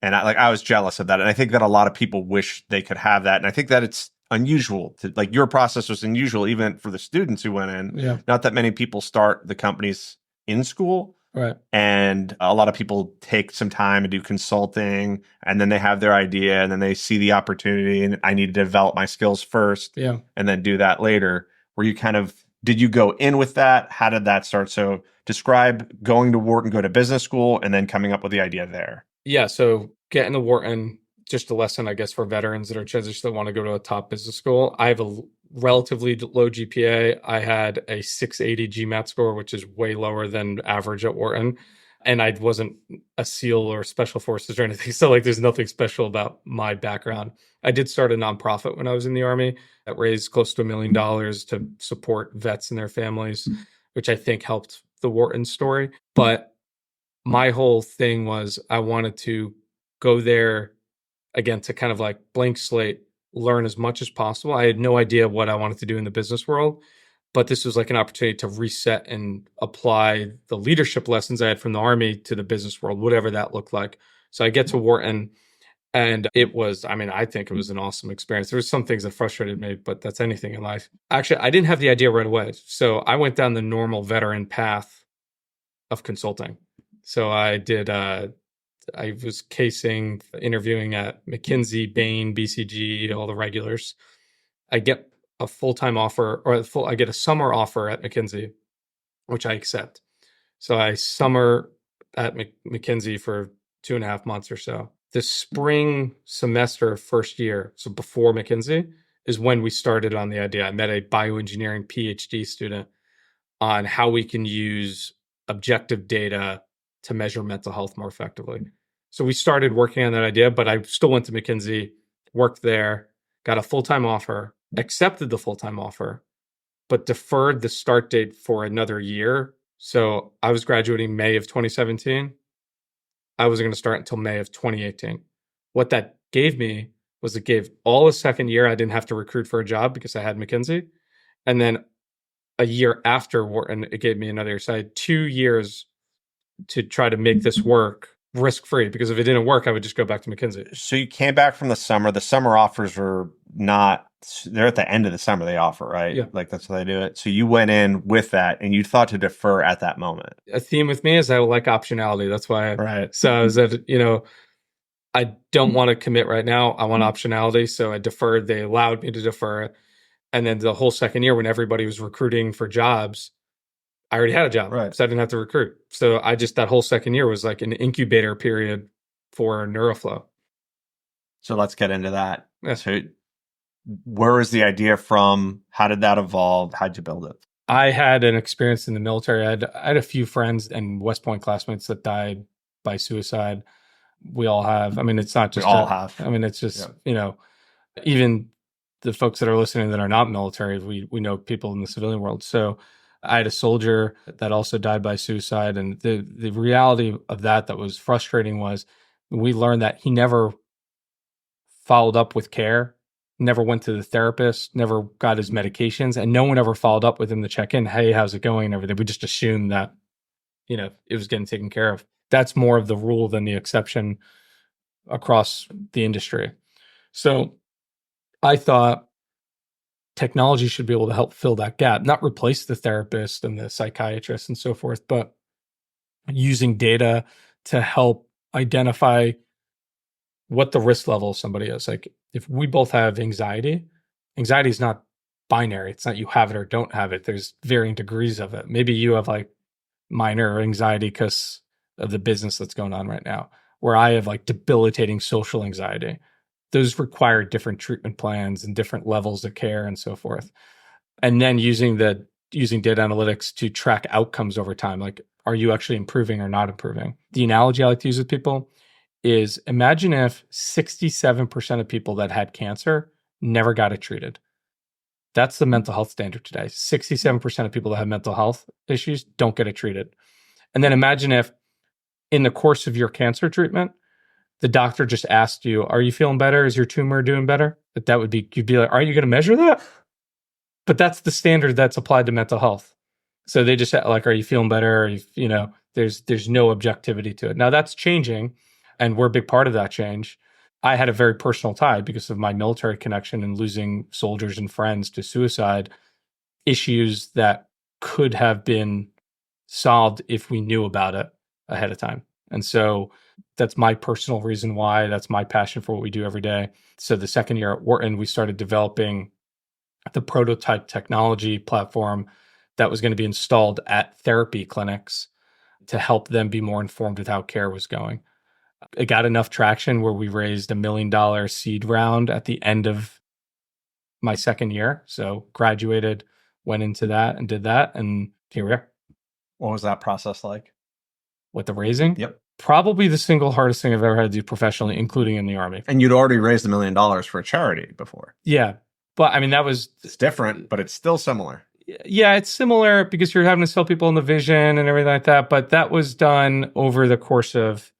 and I was jealous of that. And I think that a lot of people wish they could have that. And I think that it's unusual to, like, your process was unusual even for the students who went in. Yeah. Not that many people start the companies in school. Right. And a lot of people take some time and do consulting, and then they have their idea, and then they see the opportunity, and I need to develop my skills first, and then do that later. Were you did you go in with that? How did that start? So describe going to Wharton, go to business school, and then coming up with the idea there. Yeah. So getting to Wharton, just a lesson, I guess, for veterans that are transitioning that want to go to a top business school. I have a relatively low GPA. I had a 680 GMAT score, which is way lower than average at Wharton. And I wasn't a SEAL or special forces or anything. So like there's nothing special about my background. I did start a nonprofit when I was in the Army that raised close to $1 million to support vets and their families, which I think helped the Wharton story. But my whole thing was I wanted to go there again to kind of like blank slate, learn as much as possible. I had no idea what I wanted to do in the business world, but this was like an opportunity to reset and apply the leadership lessons I had from the Army to the business world, whatever that looked like. So I get to Wharton, and it was, I mean, I think it was an awesome experience. There were some things that frustrated me, but that's anything in life. Actually, I didn't have the idea right away. So I went down the normal veteran path of consulting. So I did, I was casing, interviewing at McKinsey, Bain, BCG, all the regulars. I get a full-time offer, or I get a summer offer at McKinsey, which I accept. So I summer at McKinsey for 2.5 months or so. The spring semester first year, so before McKinsey, is when we started on the idea. I met a bioengineering PhD student on how we can use objective data to measure mental health more effectively. So we started working on that idea, but I still went to McKinsey, worked there, got a full-time offer, accepted the full-time offer, but deferred the start date for another year. So I was graduating May of 2017. I wasn't going to start until May of 2018. What that gave me was it gave all a second year I didn't have to recruit for a job because I had McKinsey. And then a year after Wharton, it gave me another year. So I had 2 years to try to make this work risk-free, because if it didn't work, I would just go back to McKinsey. So you came back from the summer. The summer offers were not, they're at the end of the summer they offer, right? Yeah. Like that's how they do it. So you went in with that and you thought to defer at that moment. A theme with me is I like optionality. That's why. Right. So I was at, I don't want to commit right now. I want optionality. So I deferred. They allowed me to defer it. And then the whole second year when everybody was recruiting for jobs, I already had a job. Right. So I didn't have to recruit. So that whole second year was like an incubator period for NeuroFlow. So let's get into that. Yeah. So where was the idea from? How did that evolve? How'd you build it? I had an experience in the military. I had a few friends and West Point classmates that died by suicide. We all have. I mean, it's not just We all have. I mean, it's just, even the folks that are listening that are not military, we know people in the civilian world. So I had a soldier that also died by suicide. And the reality of that was frustrating was we learned that he never followed up with care, never went to the therapist, never got his medications, and no one ever followed up with him to check in. Hey, how's it going? And everything. We just assumed that, it was getting taken care of. That's more of the rule than the exception across the industry. So I thought technology should be able to help fill that gap, not replace the therapist and the psychiatrist and so forth, but using data to help identify what the risk level of somebody is. Like if we both have anxiety is not binary. It's not you have it or don't have it. There's varying degrees of it. Maybe you have like minor anxiety because of the business that's going on right now, where I have like debilitating social anxiety. Those require different treatment plans and different levels of care and so forth. And then using data analytics to track outcomes over time. Like, are you actually improving or not improving? The analogy I like to use with people is imagine if 67% of people that had cancer never got it treated. That's the mental health standard today. 67% of people that have mental health issues don't get it treated. And then imagine if in the course of your cancer treatment, the doctor just asked you, are you feeling better? Is your tumor doing better? That would be, you'd be like, are you going to measure that? But that's the standard that's applied to mental health. So they just like, are you feeling better? There's no objectivity to it. Now that's changing, and we're a big part of that change. I had a very personal tie because of my military connection and losing soldiers and friends to suicide, issues that could have been solved if we knew about it ahead of time. And so that's my personal reason why. That's my passion for what we do every day. So the second year at Wharton, we started developing the prototype technology platform that was going to be installed at therapy clinics to help them be more informed with how care was going. It got enough traction where we raised $1 million seed round at the end of my second year. So graduated, went into that and did that, and here we are. What was that process like? with the raising. Yep. Probably the single hardest thing I've ever had to do professionally, including in the Army. And you'd already raised $1 million for a charity before. Yeah. But I mean, it's different, but it's still similar. Yeah, it's similar because you're having to sell people on the vision and everything like that. But that was done over the course of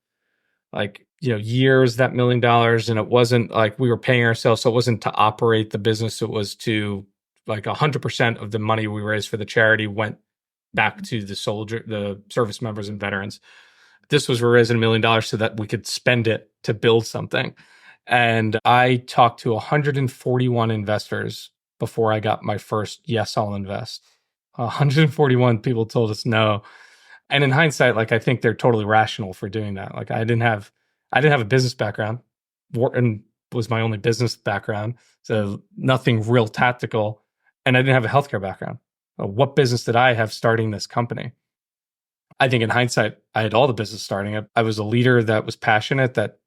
years, that $1 million. And it wasn't like we were paying ourselves. So it wasn't to operate the business. It was to 100% of the money we raised for the charity went back to the service members and veterans. This was, we're raising $1 million so that we could spend it to build something. And I talked to 141 investors before I got my first yes, I'll invest. 141 people told us no. And in hindsight, I think they're totally rational for doing that. I didn't have a business background. Wharton was my only business background. So nothing real tactical. And I didn't have a healthcare background. What business did I have starting this company? I think in hindsight, I had all the business starting it. I was a leader that was passionate, that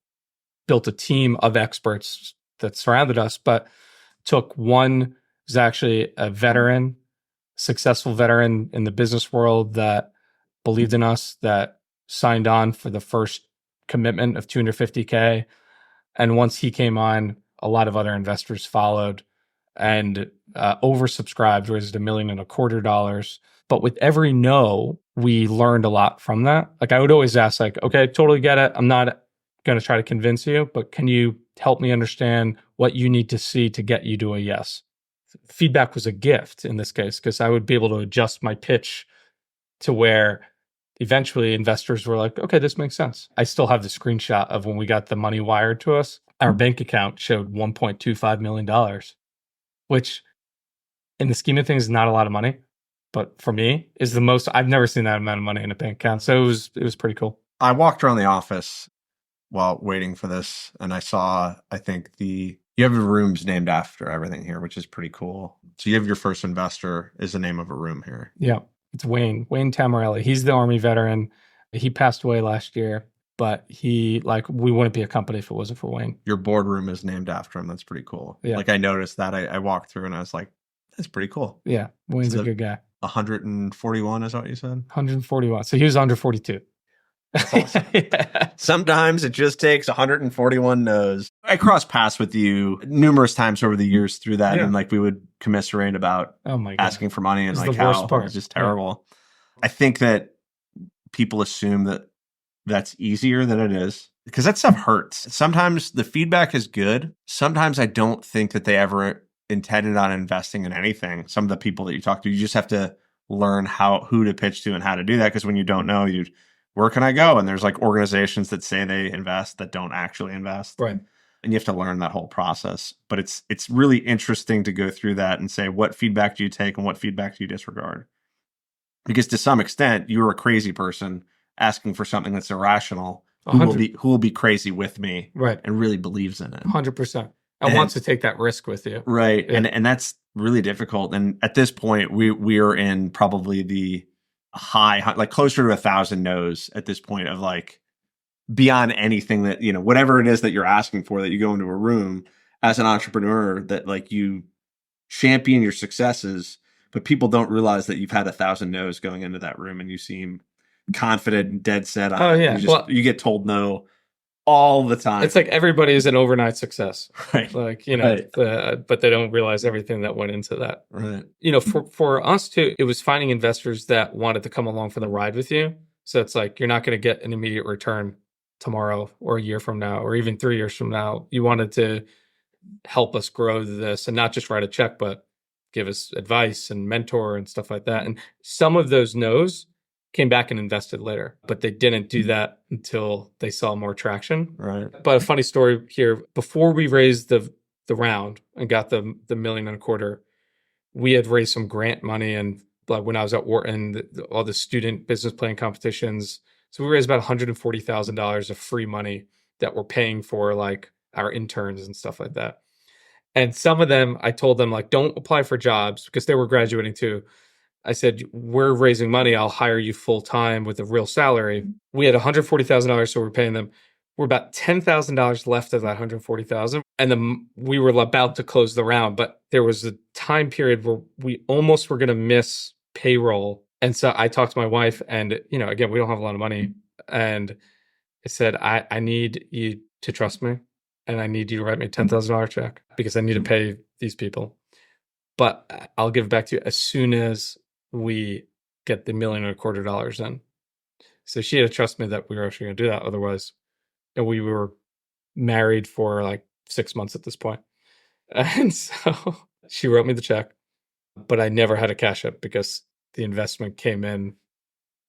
built a team of experts that surrounded us, but took one who's actually a veteran, successful veteran in the business world that believed in us, that signed on for the first commitment of $250K. And once he came on, a lot of other investors followed and oversubscribed, raised $1.25 million. But with every no, we learned a lot from that. I would always ask, okay, totally get it. I'm not going to try to convince you, but can you help me understand what you need to see to get you to a yes? Feedback was a gift in this case, because I would be able to adjust my pitch to where eventually investors were like, okay, this makes sense. I still have the screenshot of when we got the money wired to us. Our bank account showed $1.25 million, which in the scheme of things is not a lot of money. But for me, is the most. I've never seen that amount of money in a bank account. So it was pretty cool. I walked around the office while waiting for this, and I saw, I think you have the rooms named after everything here, which is pretty cool. So you have your first investor is the name of a room here. Yeah, it's Wayne Tamarelli. He's the Army veteran. He passed away last year, but we wouldn't be a company if it wasn't for Wayne. Your boardroom is named after him. That's pretty cool. Yeah. I noticed that. I walked through and I was like, that's pretty cool. Yeah, Wayne's a good guy. 141 is what you said? 141. So he was under 42. That's awesome. Yeah. Sometimes it just takes 141 no's. I crossed paths with you numerous times over the years through that. Yeah. And we would commiserate about asking for money and how it's just terrible. Yeah. I think that people assume that that's easier than it is, because that stuff hurts. Sometimes the feedback is good. Sometimes I don't think that they ever intended on investing in anything. Some of the people that you talk to, you just have to learn who to pitch to and how to do that. Because when you don't know, where can I go? And there's organizations that say they invest that don't actually invest. Right. And you have to learn that whole process. But it's really interesting to go through that and say, what feedback do you take and what feedback do you disregard? Because to some extent, you're a crazy person asking for something that's irrational, who will be crazy with me, right, and really believes in it. 100%. And wants to take that risk with you. Right. Yeah. And that's really difficult. And at this point, we are in probably the high, closer to 1,000 no's at this point of beyond anything that, whatever it is that you're asking for, that you go into a room as an entrepreneur, that you champion your successes, but people don't realize that you've had 1,000 no's going into that room and you seem confident and dead set on it. Yeah. You get told no all the time. It's everybody is an overnight success. Right. Right. But they don't realize everything that went into that. Right. For us too, it was finding investors that wanted to come along for the ride with you. So it's you're not going to get an immediate return tomorrow or a year from now, or even 3 years from now. You wanted to help us grow this and not just write a check, but give us advice and mentor and stuff like that. And some of those no's came back and invested later, but they didn't do that until they saw more traction. Right. But a funny story here, before we raised the round and got the $1.25 million, we had raised some grant money. And when I was at Wharton, all the student business plan competitions. So we raised about $140,000 of free money that we're paying for our interns and stuff like that. And some of them, I told them don't apply for jobs because they were graduating too. I said, we're raising money. I'll hire you full time with a real salary. We had $140,000, so we're paying them. We're about $10,000 left of that $140,000, and then we were about to close the round. But there was a time period where we almost were going to miss payroll, and so I talked to my wife, and again, we don't have a lot of money. And I said, I need you to trust me, and I need you to write me a $10,000 check because I need to pay these people. But I'll give it back to you as soon as we get the $1.25 million in. So she had to trust me that we were actually going to do that. Otherwise, and we were married for like 6 months at this point. And so she wrote me the check, but I never had to cash it because the investment came in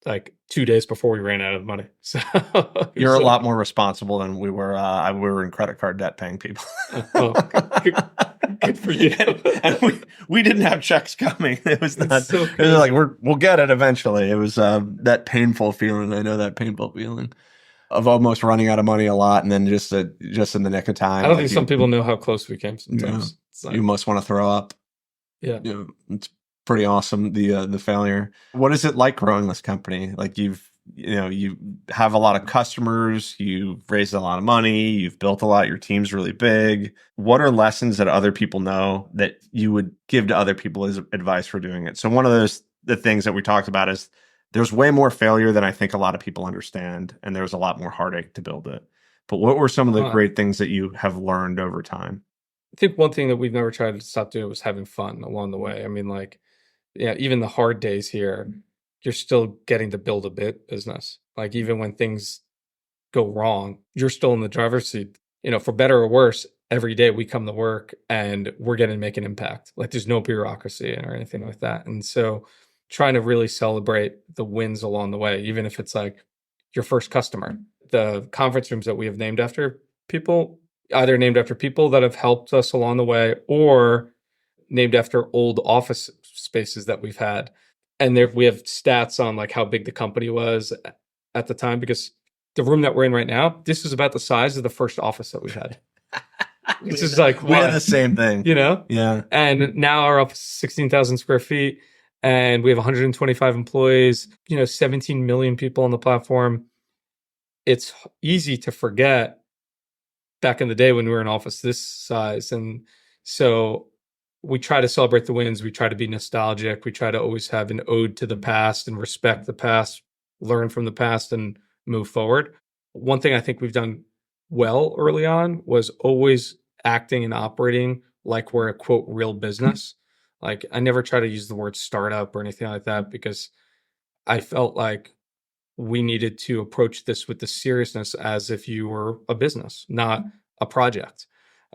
like 2 days before we ran out of money. So you're a lot more responsible than we were. We were in credit card debt paying people. Good for you. And we didn't have checks coming. It was not. So it was like we'll get it eventually. It was that painful feeling. I know that painful feeling of almost running out of money a lot, and then just in the nick of time. I don't think some people know how close we came sometimes. Yeah, you must want to throw up. Yeah, it's pretty awesome. The failure. What is it like growing this company? Like you have a lot of customers, you've raised a lot of money, you've built a lot, your team's really big. What are lessons that other people know that you would give to other people as advice for doing it? So one of the things that we talked about is there's way more failure than I think a lot of people understand, and there's a lot more heartache to build it. But what were some of the great things that you have learned over time? I think one thing that we've never tried to stop doing was having fun along the way. I mean, like, yeah, even the hard days here, you're still getting to build a business. Like even when things go wrong, you're still in the driver's seat. For better or worse, every day we come to work and we're going to make an impact. Like there's no bureaucracy or anything like that. And so trying to really celebrate the wins along the way, even if it's like your first customer. The conference rooms that we have named after people, either named after people that have helped us along the way or named after old office spaces that we've had. And there we have stats on like how big the company was at the time, because the room that we're in right now, this is about the size of the first office that we had. Which is like, we had the same thing, Yeah. And now our office is 16,000 square feet and we have 125 employees, 17 million people on the platform. It's easy to forget back in the day when we were an office this size. And so we try to celebrate the wins. We try to be nostalgic. We try to always have an ode to the past and respect the past, learn from the past and move forward. One thing I think we've done well early on was always acting and operating like we're a quote real business. Like I never try to use the word startup or anything like that because I felt like we needed to approach this with the seriousness as if you were a business, not a project.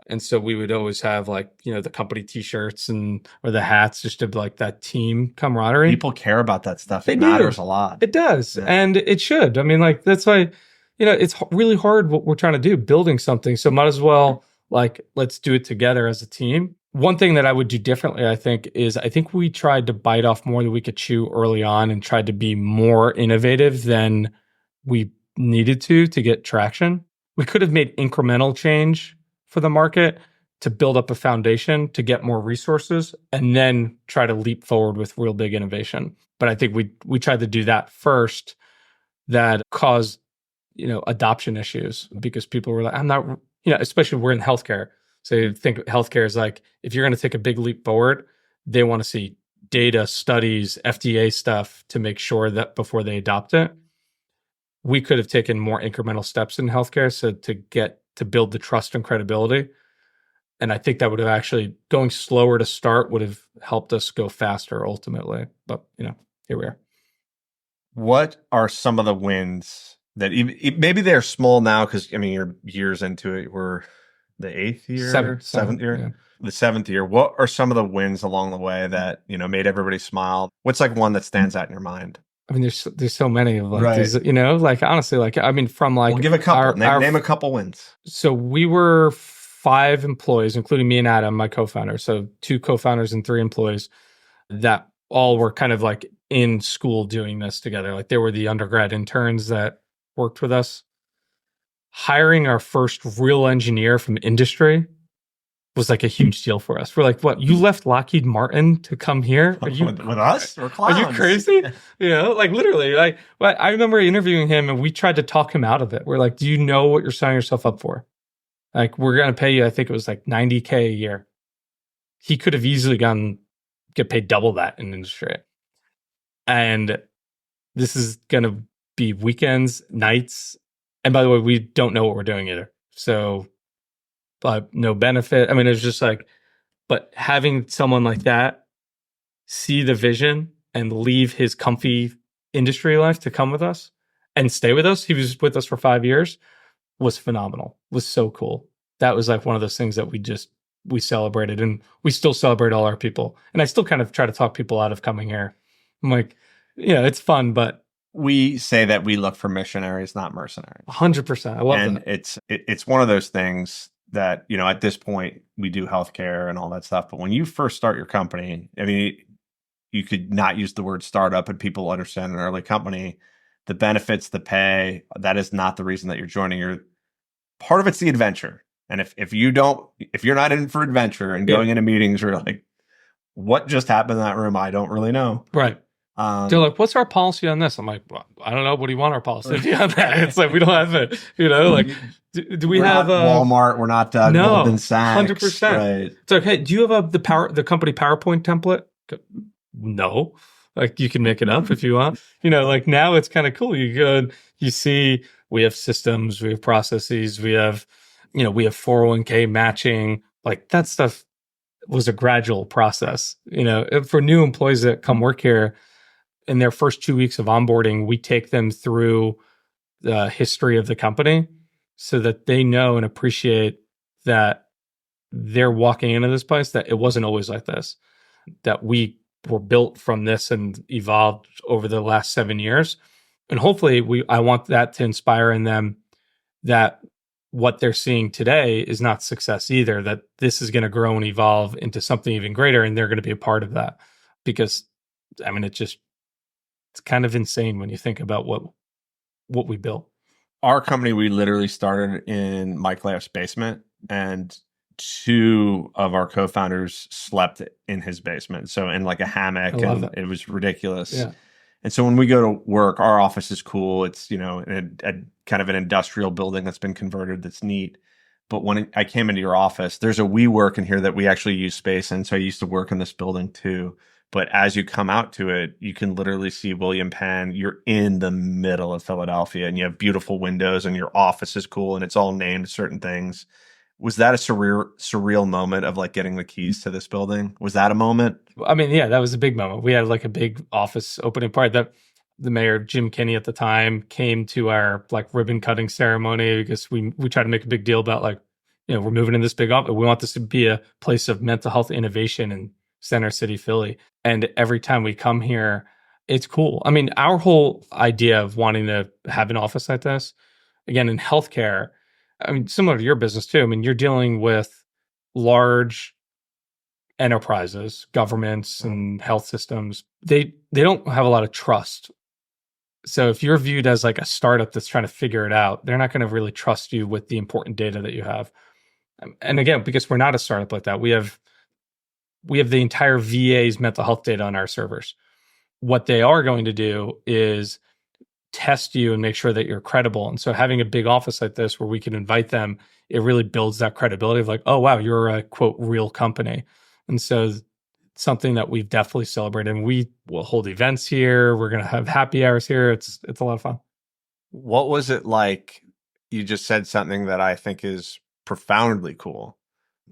And so we would always have like, the company t-shirts or the hats just to like that team camaraderie. People care about that stuff. It matters a lot. It does. Yeah. And it should. I mean, like, that's why, it's really hard what we're trying to do, building something. So might as well like, let's do it together as a team. One thing that I would do differently, I think we tried to bite off more than we could chew early on and tried to be more innovative than we needed to get traction. We could have made incremental change for the market to build up a foundation to get more resources and then try to leap forward with real big innovation. But I think we tried to do that first. That caused, adoption issues because people were like, I'm not, especially we're in healthcare. So you think healthcare is like, if you're going to take a big leap forward, they want to see data, studies, FDA stuff to make sure that before they adopt it. We could have taken more incremental steps in healthcare so to build the trust and credibility. And I think that would have actually, going slower to start would have helped us go faster ultimately. But, here we are. What are some of the wins that maybe they're small now? Because, you're years into it. We're the 8th year, seventh year, yeah. The 7th year. What are some of the wins along the way that, made everybody smile? What's like one that stands out in your mind? There's so many of like these, like honestly, like, from like, we'll give a couple, name a couple wins. So we were 5 employees, including me and Adam, my co-founder. So 2 co-founders and 3 employees that all were kind of like in school doing this together. Like they were the undergrad interns that worked with us. Hiring our first real engineer from industry was like a huge deal for us. We're like, what? You left Lockheed Martin to come here? Are you with us? We're clowns. Are you crazy? Like literally, like I remember interviewing him and we tried to talk him out of it. We're like, do you know what you're signing yourself up for? Like, we're going to pay you, I think it was like $90K a year. He could have easily get paid double that in industry. And this is going to be weekends, nights. And by the way, we don't know what we're doing either. So, but no benefit. I mean, it's just like, but having someone like that see the vision and leave his comfy industry life to come with us and stay with us. He was with us for 5 years, was phenomenal, was so cool. That was like one of those things that we celebrated, and we still celebrate all our people. And I still kind of try to talk people out of coming here. I'm like, it's fun, but we say that we look for missionaries, not mercenaries. 100%. I love that. It's one of those things that, at this point we do healthcare and all that stuff. But when you first start your company, I mean, you could not use the word startup and people understand an early company, the benefits, the pay, that is not the reason that you're joining. Part of it's the adventure. And if you're not in for adventure and going into meetings, you're like, what just happened in that room? I don't really know. Right. They're like, what's our policy on this? I'm like, well, I don't know. What do you want our policy to be on that? It's like, we don't have it, like, do we have Walmart? We're not Goldman Sachs. 100%. Right. It's like, hey, do you have the company PowerPoint template? No. Like, you can make it up if you want. Like, now it's kind of cool. You go, you see, we have systems, we have processes, we have 401k matching. Like, that stuff was a gradual process. For new employees that come work here, in their first 2 weeks of onboarding, we take them through the history of the company so that they know and appreciate that they're walking into this place, that it wasn't always like this, that we were built from this and evolved over the last 7 years. And hopefully I want that to inspire in them that what they're seeing today is not success either, that this is going to grow and evolve into something even greater, and they're going to be a part of that. Because, I mean, it's kind of insane when you think about what we built. Our company, we literally started in Mike Laugh's basement, and 2 of our co-founders slept in his basement. So in like a hammock, and it was ridiculous. Yeah. And so when we go to work, our office is cool. It's, a kind of an industrial building that's been converted. That's neat. But when I came into your office, there's a WeWork in here that we actually use space in. So I used to work in this building too. But as you come out to it, you can literally see William Penn. You're in the middle of Philadelphia, and you have beautiful windows, and your office is cool, and it's all named certain things. Was that a surreal moment of like getting the keys to this building? Was that a moment? I mean, yeah, that was a big moment. We had like a big office opening party that the mayor, Jim Kinney at the time, came to our like ribbon cutting ceremony, because we tried to make a big deal about like, we're moving in this big office. We want this to be a place of mental health innovation in Center City, Philly. And every time we come here, it's cool. I mean, our whole idea of wanting to have an office like this, again, in healthcare, I mean, similar to your business too. I mean, you're dealing with large enterprises, governments, and health systems. They don't have a lot of trust. So if you're viewed as like a startup that's trying to figure it out, they're not going to really trust you with the important data that you have. And again, because we're not a startup like that, we have the entire VA's mental health data on our servers. What they are going to do is test you and make sure that you're credible. And so having a big office like this where we can invite them, it really builds that credibility of like, oh, wow, you're a quote real company. And so something that we've definitely celebrated. And we will hold events here. We're going to have happy hours here. It's a lot of fun. What was it like? You just said something that I think is profoundly cool.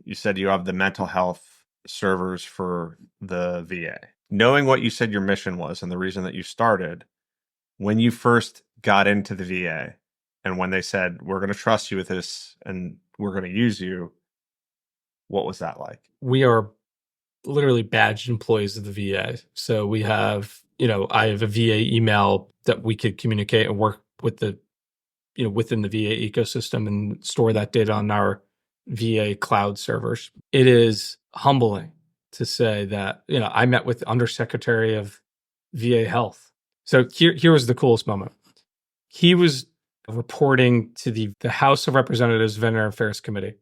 You said you have the mental health servers for the VA. Knowing what you said your mission was and the reason that you started, when you first got into the VA and when they said, we're going to trust you with this and we're going to use you, what was that like? We are literally badged employees of the VA. So we have, I have a VA email that we could communicate and work with the, within the VA ecosystem and store that data on our VA cloud servers. It is humbling to say that, I met with the Undersecretary of VA Health. So here was the coolest moment. He was reporting to the House of Representatives Veteran Affairs Committee.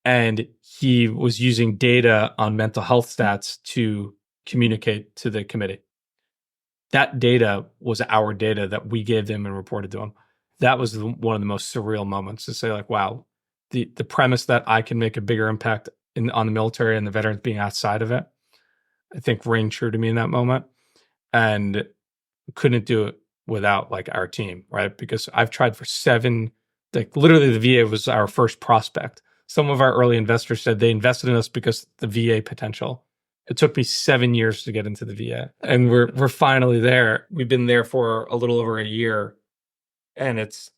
And he was using data on mental health stats to communicate to the committee. That data was our data that we gave them and reported to him. That was one of the most surreal moments to say like, wow, the premise that I can make a bigger impact on the military and the veterans being outside of it, I think rang true to me in that moment. And couldn't do it without like our team, right? Because I've tried for like literally the VA was our first prospect. Some of our early investors said they invested in us because the VA potential. It took me 7 years to get into the VA, and we're finally there. We've been there for a little over a year, and it's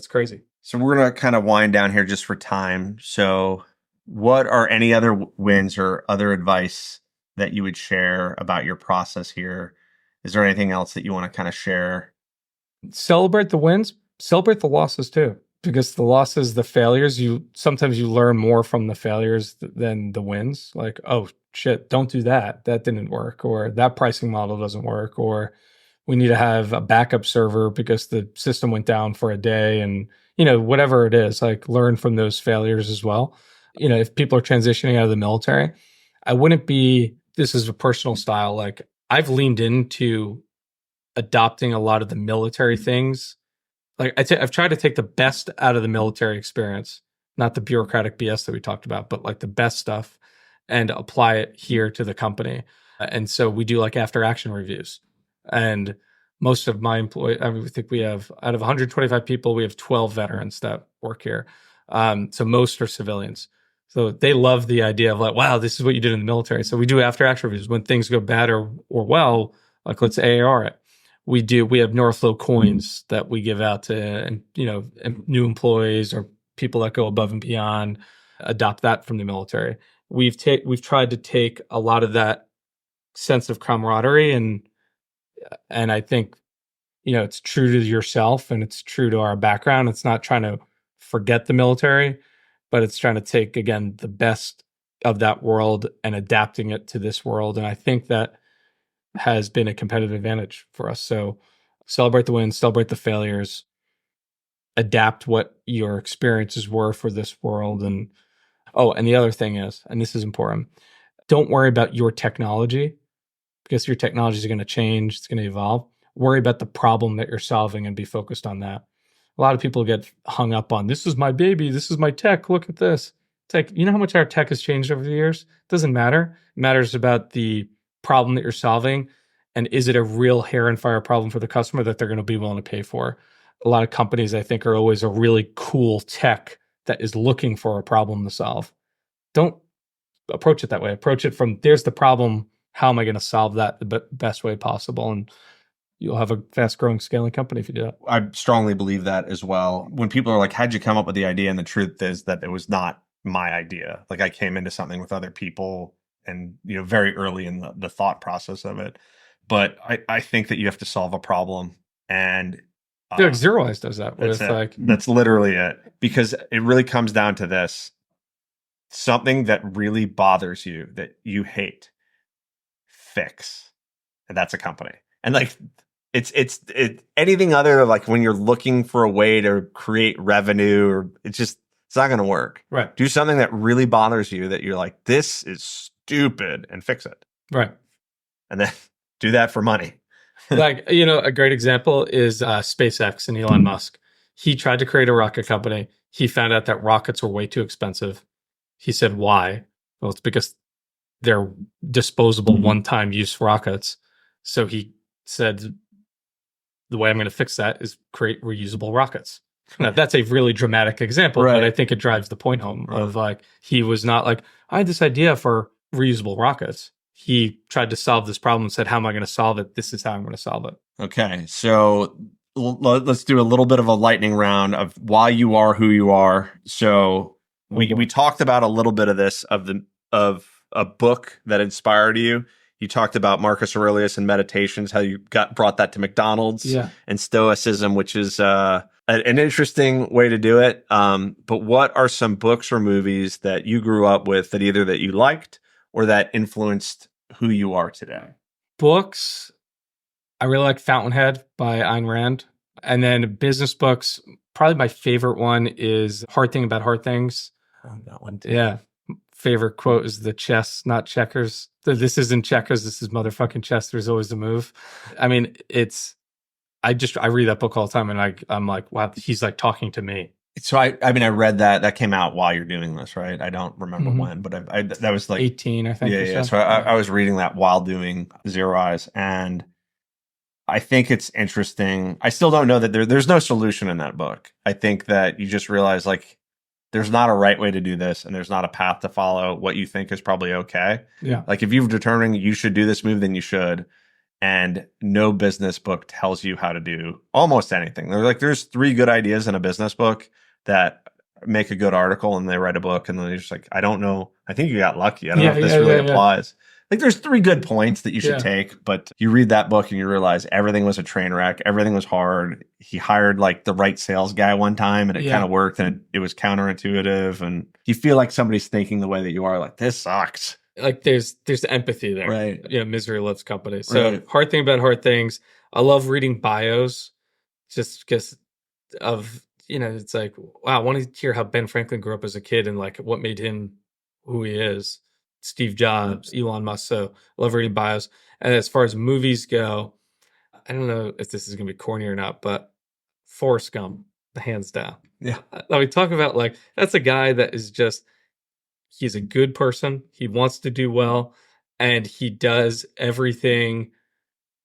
crazy. So we're going to kind of wind down here just for time. So what are any other wins or other advice that you would share about your process here? Is there anything else that you want to kind of share? Celebrate the wins, celebrate the losses too, because the losses, the failures, sometimes you learn more from the failures than the wins. Like, oh shit, don't do that. That didn't work, or that pricing model doesn't work, or we need to have a backup server because the system went down for a day, and whatever it is, like learn from those failures as well. If people are transitioning out of the military, this is a personal style. Like I've leaned into adopting a lot of the military things. Like I've tried to take the best out of the military experience, not the bureaucratic BS that we talked about, but like the best stuff, and apply it here to the company. And so we do like after action reviews. And most of my employees, I think we have, out of 125 people, we have 12 veterans that work here. So most are civilians. So they love the idea of like, wow, this is what you did in the military. So we do after action reviews when things go bad or well, like let's AAR it. We have Norflow coins that we give out to, new employees or people that go above and beyond, adopt that from the military. We've tried to take a lot of that sense of camaraderie and I think, it's true to yourself and it's true to our background. It's not trying to forget the military, but it's trying to take, again, the best of that world and adapting it to this world. And I think that has been a competitive advantage for us. So celebrate the wins, celebrate the failures, adapt what your experiences were for this world. And the other thing is, and this is important, don't worry about your technology, because your technology is going to change. It's going to evolve. Worry about the problem that you're solving and be focused on that. A lot of people get hung up on, this is my baby. This is my tech. Look at this. It's like, you know how much our tech has changed over the years? It doesn't matter. It matters about the problem that you're solving. And is it a real hair and fire problem for the customer that they're going to be willing to pay for? A lot of companies, I think, are always a really cool tech that is looking for a problem to solve. Don't approach it that way. Approach it from, there's the problem. How am I going to solve that the best way possible? And you'll have a fast growing scaling company if you do that. I strongly believe that as well. When people are like, how'd you come up with the idea? And the truth is that it was not my idea. Like I came into something with other people and, very early in the thought process of it. But I think that you have to solve a problem. And Zero Eyes does that. That's literally it. Because it really comes down to this. Something that really bothers you, that you hate, fix. And that's a company. And like it's anything other than like when you're looking for a way to create revenue, or it's not going to work. Right. Do something that really bothers you, that you're like, this is stupid, and fix it. Right. And then do that for money. Like, a great example is SpaceX and Elon Musk. He tried to create a rocket company. He found out that rockets were way too expensive. He said, why? Well, it's because they're disposable one-time use rockets. So he said, the way I'm going to fix that is create reusable rockets. Now, that's a really dramatic example, right. But I think it drives the point home of like, he was not like, I had this idea for reusable rockets. He tried to solve this problem and said, how am I going to solve it? This is how I'm going to solve it. Okay. So let's do a little bit of a lightning round of why you are who you are. So we talked about a little bit of this, of a book that inspired you. You talked about Marcus Aurelius and meditations, how you brought that to McDonald's, and Stoicism, which is an interesting way to do it. But what are some books or movies that you grew up with that either that you liked or that influenced who you are today? Books, I really like Fountainhead by Ayn Rand. And then business books, probably my favorite one is Hard Thing About Hard Things. Oh, that one too. Yeah. Favorite quote is the chess, not checkers. This isn't checkers. This is motherfucking chess. There's always a move. I mean, I read that book all the time, and I'm like, wow, he's like talking to me. So I read that came out while you're doing this, right? I don't remember when, but that was like 18, I think. Yeah. So I was reading that while doing Zero Eyes, and I think it's interesting. I still don't know that there's no solution in that book. I think that you just realize like there's not a right way to do this and there's not a path to follow. What you think is probably okay. Yeah. Like if you've determined you should do this move, then you should. And no business book tells you how to do almost anything. There's 3 good ideas in a business book that make a good article, and they write a book, and then they're just like, I don't know. I think you got lucky. I don't know if this really applies. Like there's 3 good points that you should take, but you read that book and you realize everything was a train wreck. Everything was hard. He hired like the right sales guy one time and it kind of worked, and it was counterintuitive, and you feel like somebody's thinking the way that you are, like this sucks. Like there's empathy there. Right. You know, misery loves company. So hard thing about hard things. I love reading bios just because of, you know, it's like, wow, I want to hear how Ben Franklin grew up as a kid and like what made him who he is. Steve Jobs, Elon Musk. So I love reading bios. And as far as movies go, I don't know if this is going to be corny or not, but Forrest Gump, hands down. Yeah. Now we talk about like, that's a guy that is just, he's a good person. He wants to do well, and he does everything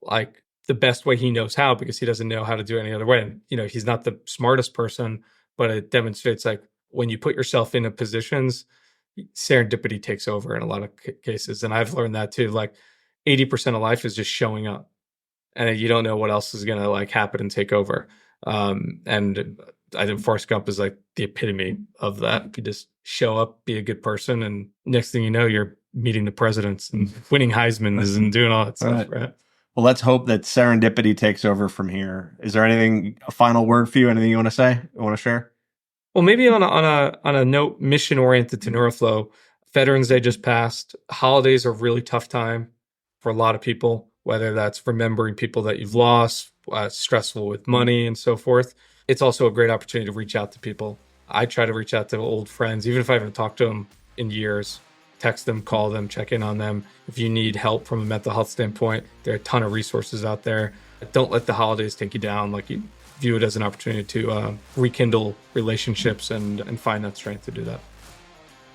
like the best way he knows how, because he doesn't know how to do it any other way. And, you know, he's not the smartest person, but it demonstrates like when you put yourself into positions, serendipity takes over in a lot of cases. And I've learned that too. Like 80% of life is just showing up, and you don't know what else is going to like happen and take over. And I think Forrest Gump is like the epitome of that. You just show up, be a good person, and next thing you know, you're meeting the presidents and winning Heisman's and doing all that stuff, right? Well, let's hope that serendipity takes over from here. Is there anything, a final word for you? Anything you want to say? You want to share? Well, maybe on a note, mission oriented to Neuroflow. Veterans Day just passed. Holidays are a really tough time for a lot of people, whether that's remembering people that you've lost, stressful with money and so forth. It's also a great opportunity to reach out to people. I try to reach out to old friends, even if I haven't talked to them in years. Text them, call them, check in on them. If you need help from a mental health standpoint, there are a ton of resources out there. Don't let the holidays take you down. Like, you view it as an opportunity to rekindle relationships and find that strength to do that.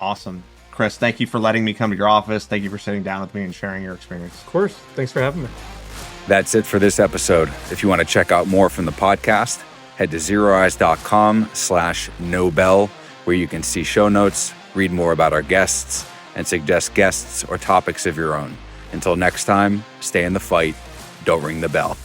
Awesome. Chris, thank you for letting me come to your office. Thank you for sitting down with me and sharing your experience. Of course. Thanks for having me. That's it for this episode. If you want to check out more from the podcast, head to zeroeyes.com/nobel, where you can see show notes, read more about our guests, and suggest guests or topics of your own. Until next time, stay in the fight. Don't ring the bell.